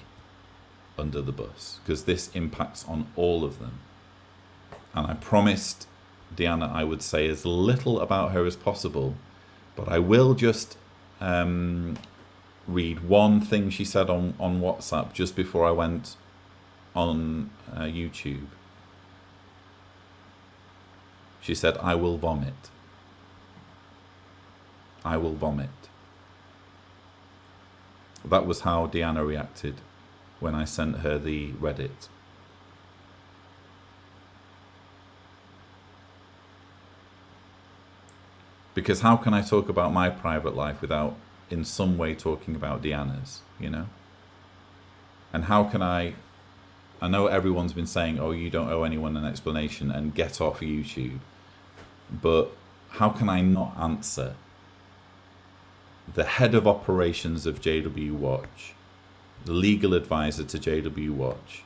under the bus, because this impacts on all of them. And I promised Deanna I would say as little about her as possible, but I will just read one thing she said on WhatsApp just before I went on YouTube. She said, "I will vomit. I will vomit." That was how Deanna reacted when I sent her the Reddit. Because how can I talk about my private life without in some way talking about Deanna's, you know? And how can I know everyone's been saying, oh, you don't owe anyone an explanation and get off YouTube. But how can I not answer the head of operations of JW Watch, the legal advisor to JW Watch,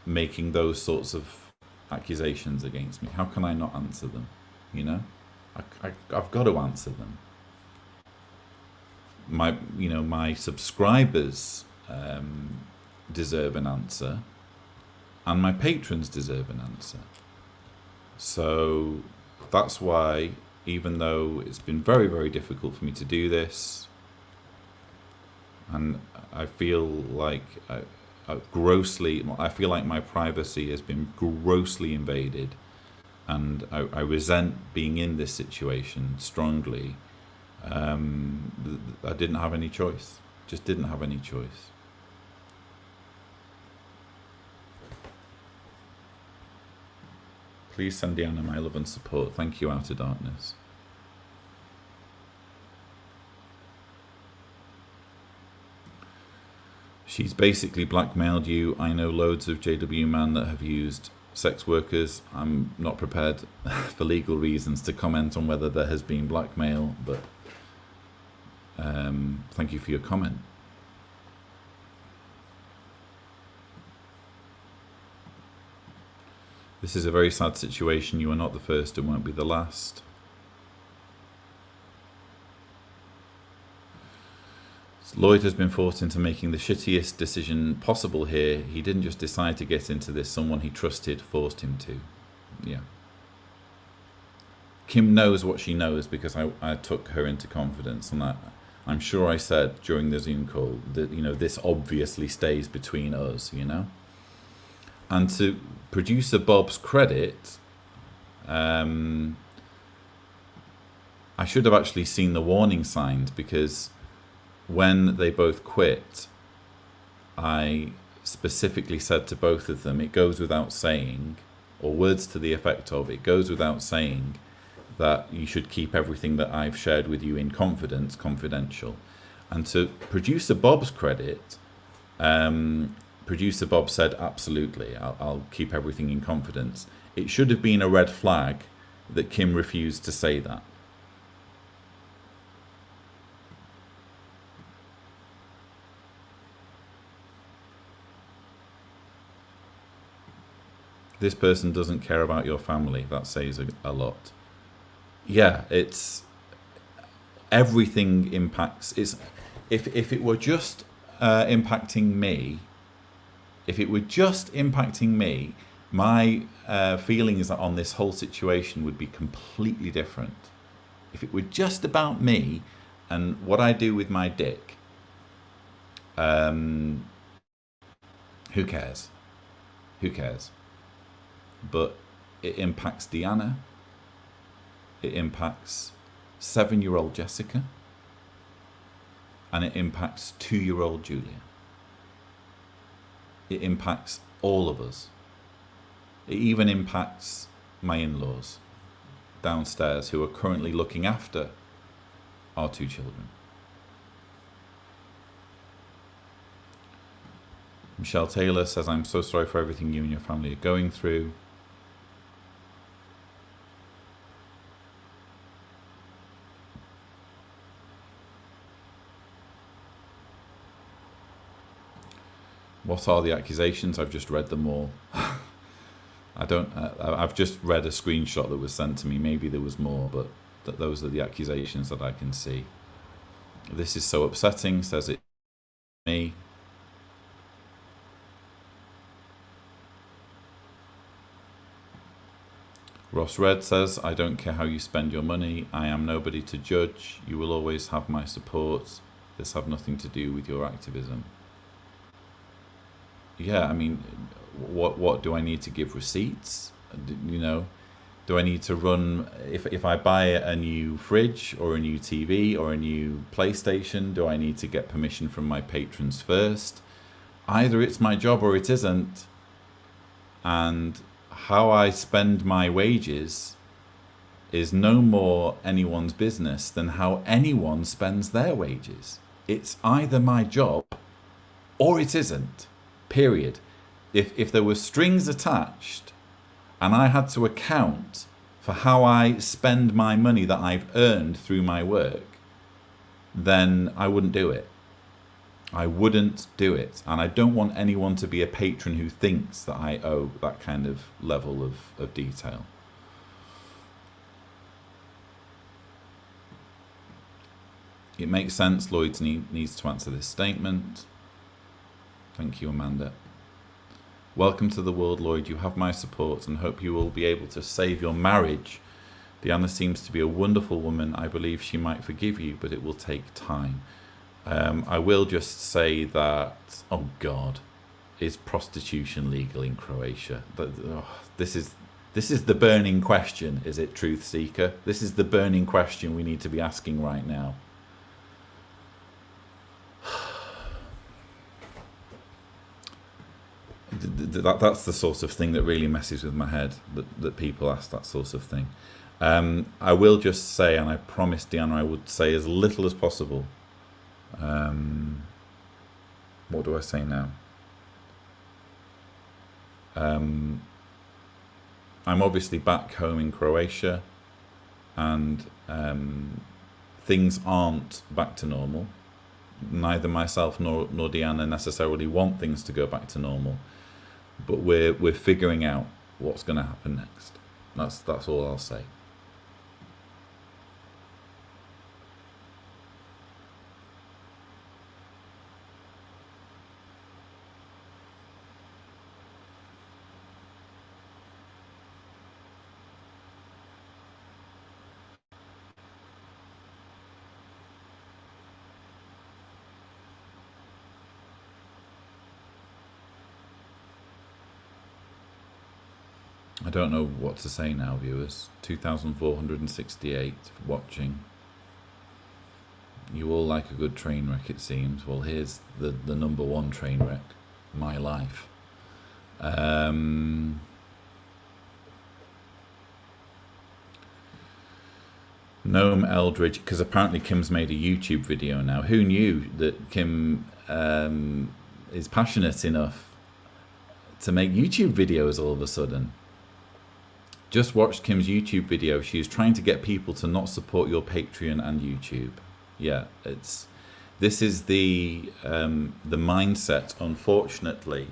making those sorts of accusations against me? How can I not answer them? You know, I've got to answer them. My subscribers deserve an answer, and my patrons deserve an answer. So that's why, even though it's been very, very difficult for me to do this, and I feel like I feel like my privacy has been grossly invaded, and I resent being in this situation strongly. I didn't have any choice. Just didn't have any choice. Please send Deanna my love and support. Thank you, Out of Darkness. She's basically blackmailed you. I know loads of JW men that have used sex workers. I'm not prepared for legal reasons to comment on whether there has been blackmail, but thank you for your comment. This is a very sad situation. You are not the first and won't be the last. Lloyd has been forced into making the shittiest decision possible here. He didn't just decide to get into this. Someone he trusted forced him to. Yeah. Kim knows what she knows because I took her into confidence, and I'm sure I said during the Zoom call that, you know, this obviously stays between us, you know. And to producer Bob's credit, I should have actually seen the warning signs, because when they both quit, I specifically said to both of them, it goes without saying, or words to the effect of, it goes without saying that you should keep everything that I've shared with you in confidence confidential. And to producer Bob's credit, producer Bob said, absolutely, I'll keep everything in confidence. It should have been a red flag that Kim refused to say that. This person doesn't care about your family. That says a lot. Yeah, it's everything impacts. It's if it were just impacting me, my feelings on this whole situation would be completely different. If it were just about me and what I do with my dick, who cares? Who cares? But it impacts Deanna. It impacts 7-year-old Jessica. And it impacts 2-year-old Julia. It impacts all of us. It even impacts my in-laws downstairs, who are currently looking after our 2 children. Michelle Taylor says, I'm so sorry for everything you and your family are going through. What are the accusations? I've just read them all. I've just read a screenshot that was sent to me. Maybe there was more, but those are the accusations that I can see. This is so upsetting, says it to me. Ross Red says, I don't care how you spend your money. I am nobody to judge. You will always have my support. This have nothing to do with your activism. Yeah, I mean, what do I need to give receipts? You know, do I need to run, if I buy a new fridge or a new TV or a new PlayStation, do I need to get permission from my patrons first? Either it's my job or it isn't. And how I spend my wages is no more anyone's business than how anyone spends their wages. It's either my job or it isn't. Period. If there were strings attached and I had to account for how I spend my money that I've earned through my work, then I wouldn't do it. I wouldn't do it. And I don't want anyone to be a patron who thinks that I owe that kind of level of detail. It makes sense. Lloyd needs to answer this statement. Thank you, Amanda. Welcome to the world, Lloyd. You have my support and hope you will be able to save your marriage. Deanna seems to be a wonderful woman. I believe she might forgive you, but it will take time. I will just say that, oh God, is prostitution legal in Croatia? This is the burning question, is it, Truth Seeker? This is the burning question we need to be asking right now. That's the sort of thing that really messes with my head, that people ask that sort of thing. I will just say, and I promised Deanna I would say as little as possible. What do I say now? I'm obviously back home in Croatia, and things aren't back to normal. Neither myself nor Deanna necessarily want things to go back to normal, but we're figuring out what's going to happen next. That's all I'll say. I don't know what to say now, viewers. 2,468 watching. You all like a good train wreck, it seems. Well, here's the number one train wreck. My life. Gnome Eldridge, because apparently Kim's made a YouTube video now. Who knew that Kim is passionate enough to make YouTube videos all of a sudden? Just watched Kim's YouTube video. She is trying to get people to not support your Patreon and YouTube. Yeah, this is the mindset, unfortunately,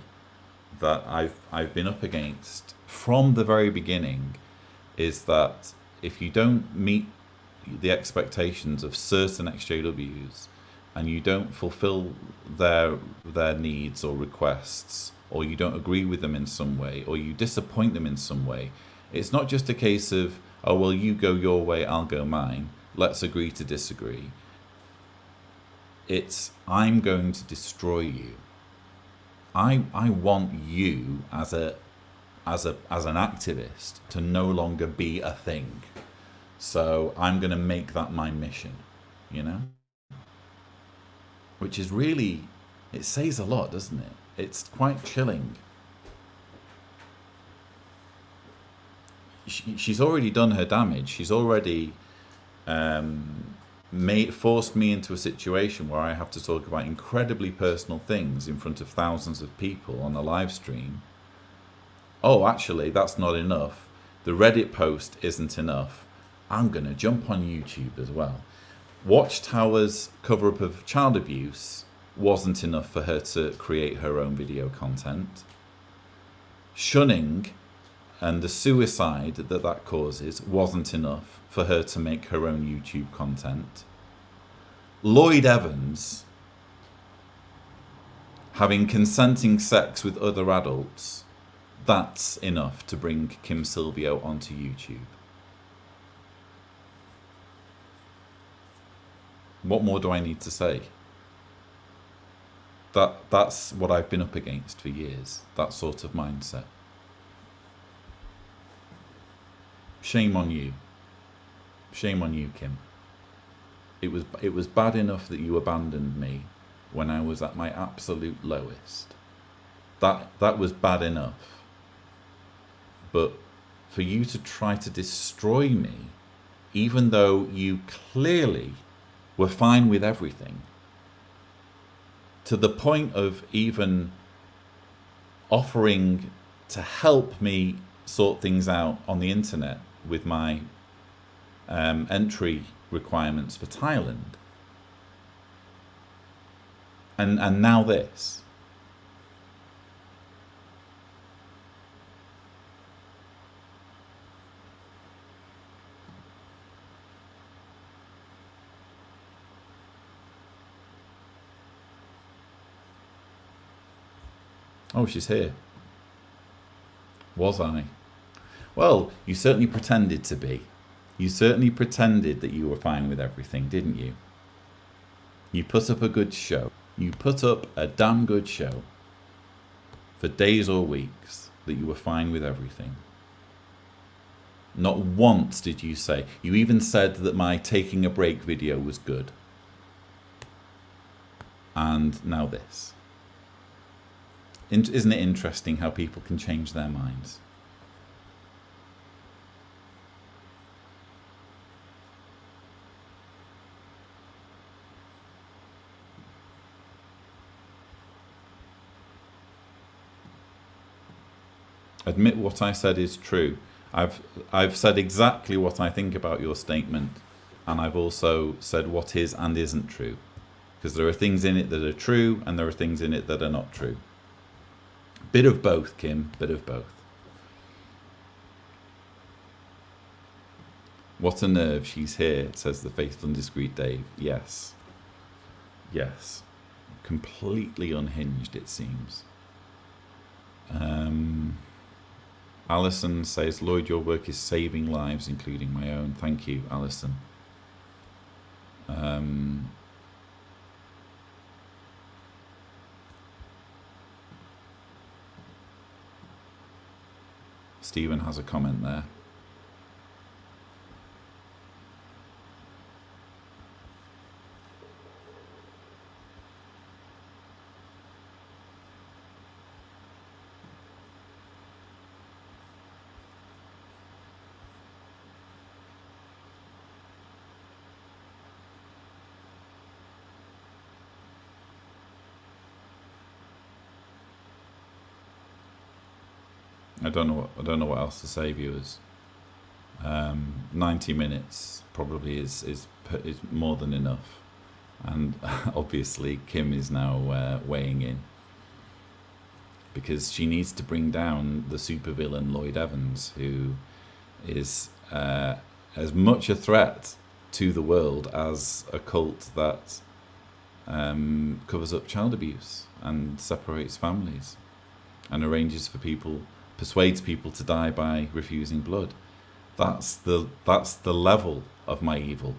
that I've been up against from the very beginning, is that if you don't meet the expectations of certain XJWs and you don't fulfill their needs or requests, or you don't agree with them in some way, or you disappoint them in some way, it's not just a case of, oh, well, you go your way, I'll go mine. Let's agree to disagree. It's, I'm going to destroy you. I want you as an activist to no longer be a thing. So I'm going to make that my mission, you know? Which is really, it says a lot, doesn't it? It's quite chilling. She's already done her damage. She's already forced me into a situation where I have to talk about incredibly personal things in front of thousands of people on a live stream. Oh, actually, that's not enough. The Reddit post isn't enough. I'm going to jump on YouTube as well. Watchtower's cover-up of child abuse wasn't enough for her to create her own video content. Shunning and the suicide that causes wasn't enough for her to make her own YouTube content. Lloyd Evans having consenting sex with other adults, that's enough to bring Kim Silvio onto YouTube. What more do I need to say? That's what I've been up against for years, that sort of mindset. Shame on you. Shame on you, Kim. It was bad enough that you abandoned me when I was at my absolute lowest. That was bad enough. But for you to try to destroy me even though you clearly were fine with everything, to the point of even offering to help me sort things out on the internet with my entry requirements for Thailand. And now this. Oh, she's here. Was I? Well, you certainly pretended to be. You certainly pretended that you were fine with everything, didn't you? You put up a good show. You put up a damn good show for days or weeks that you were fine with everything. Not once did you say. You even said that my taking a break video was good. And now this. Isn't it interesting how people can change their minds? Admit what I said is true. I've said exactly what I think about your statement, and I've also said what is and isn't true, because there are things in it that are true and there are things in it that are not true. Bit of both, Kim, bit of both. What a nerve, she's here, says the faithful and discreet Dave. Yes. Yes. Completely unhinged, it seems. Alison says, Lloyd, your work is saving lives, including my own. Thank you, Alison. Stephen has a comment there. I don't know what else to say, viewers. 90 minutes probably is more than enough, and obviously Kim is now weighing in because she needs to bring down the supervillain Lloyd Evans, who is as much a threat to the world as a cult that covers up child abuse and separates families and arranges for people, persuades people to die by refusing blood. That's the level of my evil,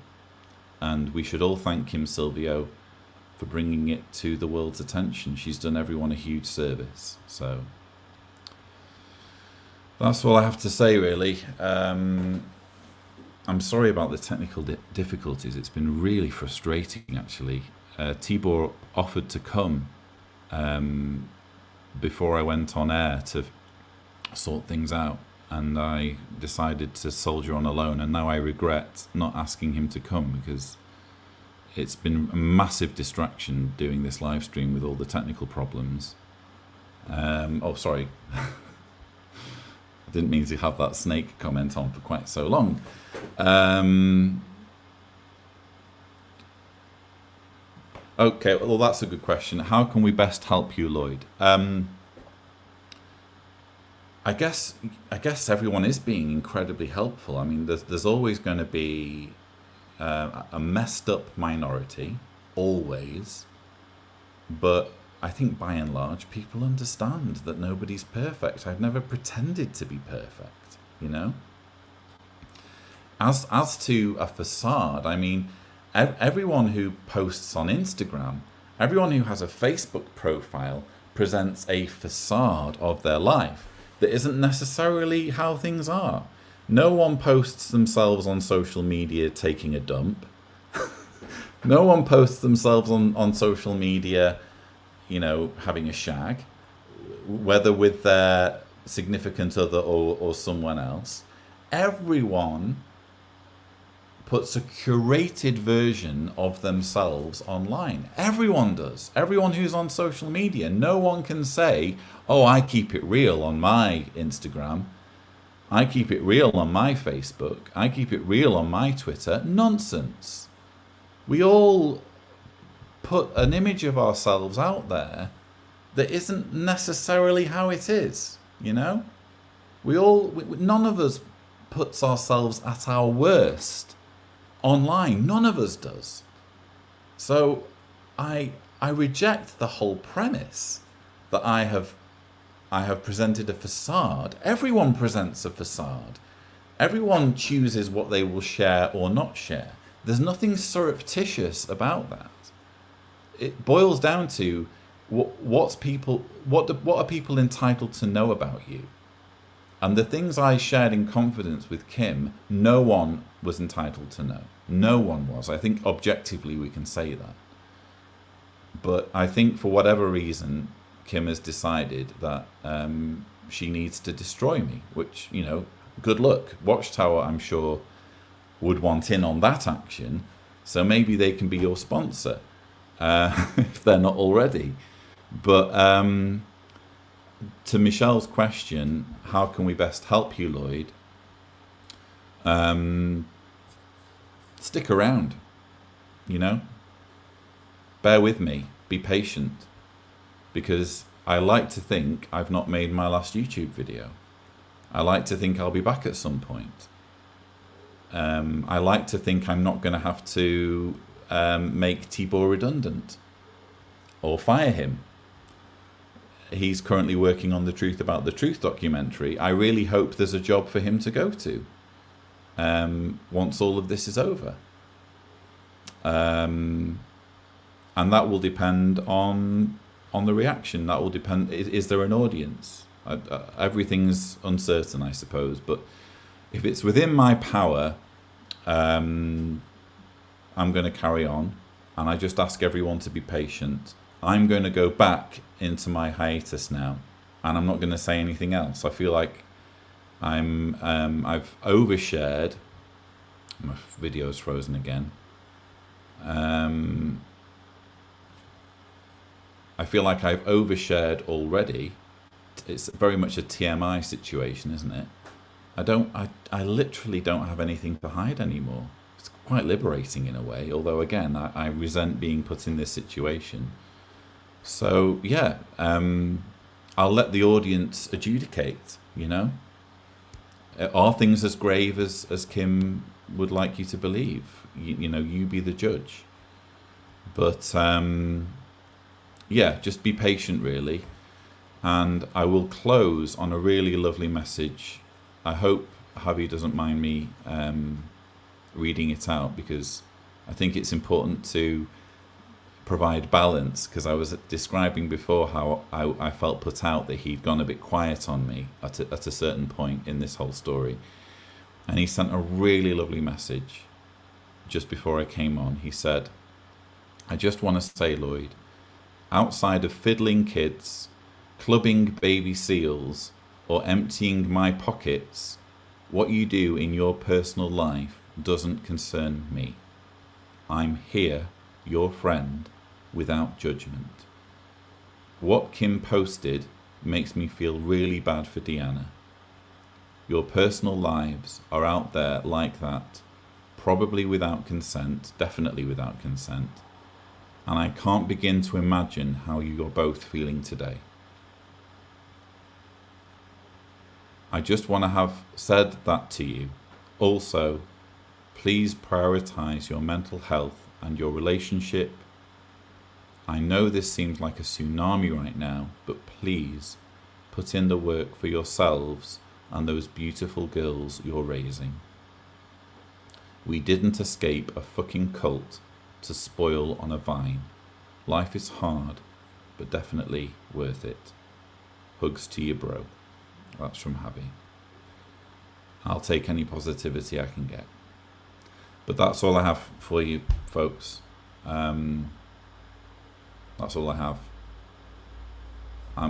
and we should all thank Kim Silvio for bringing it to the world's attention. She's done everyone a huge service. So that's all I have to say, really. I'm sorry about the technical difficulties. It's been really frustrating, actually. Tibor offered to come before I went on air to sort things out, and I decided to soldier on alone, and now I regret not asking him to come, because it's been a massive distraction doing this live stream with all the technical problems. Oh, sorry. I didn't mean to have that snake comment on for quite so long. Okay, well, that's a good question. How can we best help you, Lloyd? I guess everyone is being incredibly helpful. I mean, there's always going to be a messed up minority, always. But I think by and large, people understand that nobody's perfect. I've never pretended to be perfect, you know? As to a facade, I mean, everyone who posts on Instagram, everyone who has a Facebook profile presents a facade of their life that isn't necessarily how things are. No one posts themselves on social media taking a dump. No one posts themselves on social media, you know, having a shag, whether with their significant other or someone else. Everyone puts a curated version of themselves online. Everyone does. Everyone who's on social media. No one can say, oh, I keep it real on my Instagram. I keep it real on my Facebook. I keep it real on my Twitter. Nonsense. We all put an image of ourselves out there that isn't necessarily how it is, you know? None of us puts ourselves at our worst online. None of us does. So I reject the whole premise that I have presented a facade. Everyone presents a facade. Everyone chooses what they will share or not share. There's nothing surreptitious about that. It boils down to what are people entitled to know about you? And the things I shared in confidence with Kim, no one was entitled to know. No one was. I think objectively we can say that. But I think for whatever reason, Kim has decided that she needs to destroy me, which, you know, good luck. Watchtower, I'm sure, would want in on that action. So maybe they can be your sponsor, if they're not already. But to Michelle's question, how can we best help you, Lloyd? Stick around, you know? Bear with me, be patient, because I like to think I've not made my last YouTube video. I like to think I'll be back at some point. I like to think I'm not going to have to make Tibor redundant or fire him. He's currently working on the Truth About the Truth documentary. I really hope there's a job for him to go to once all of this is over. And that will depend on the reaction. That will depend, is there an audience? Everything's uncertain, I suppose. But if it's within my power, I'm going to carry on. And I just ask everyone to be patient. I'm going to go back into my hiatus now, and I'm not going to say anything else. I feel like I've overshared. My video's frozen again. I feel like I've overshared already. It's very much a TMI situation, isn't it? I literally don't have anything to hide anymore. It's quite liberating in a way, although again, I resent being put in this situation. So yeah, I'll let the audience adjudicate, you know? Are things as grave as Kim would like you to believe? You know, you be the judge. But yeah, just be patient really. And I will close on a really lovely message. I hope Javi doesn't mind me reading it out, because I think it's important to provide balance, because I was describing before how I felt put out that he'd gone a bit quiet on me at a certain point in this whole story. And he sent a really lovely message just before I came on. He said, I just want to say, Lloyd, outside of fiddling kids, clubbing baby seals, or emptying my pockets, what you do in your personal life doesn't concern me. I'm here, your friend, without judgment. What Kim posted makes me feel really bad for Deanna. Your personal lives are out there like that, probably without consent, definitely without consent, and I can't begin to imagine how you're both feeling today. I just want to have said that to you. Also, please prioritize your mental health and your relationship. I know this seems like a tsunami right now, but please put in the work for yourselves and those beautiful girls you're raising. We didn't escape a fucking cult to spoil on a vine. Life is hard, but definitely worth it. Hugs to you, bro. That's from Javi. I'll take any positivity I can get. But that's all I have for you, folks. That's all I have. I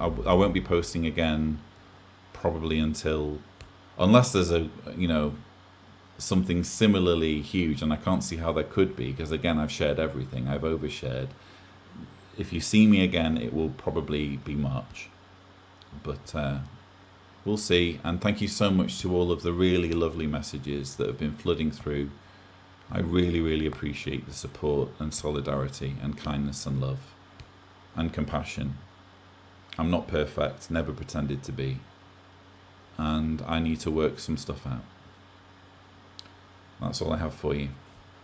won't be posting again probably until, unless there's a something similarly huge, and I can't see how there could be, because again, I've shared everything. I've overshared. If you see me again, it will probably be March, but we'll see. And thank you so much to all of the really lovely messages that have been flooding through. I really, really appreciate the support and solidarity and kindness and love and compassion. I'm not perfect, never pretended to be, and I need to work some stuff out. That's all I have for you.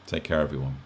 Take care, everyone.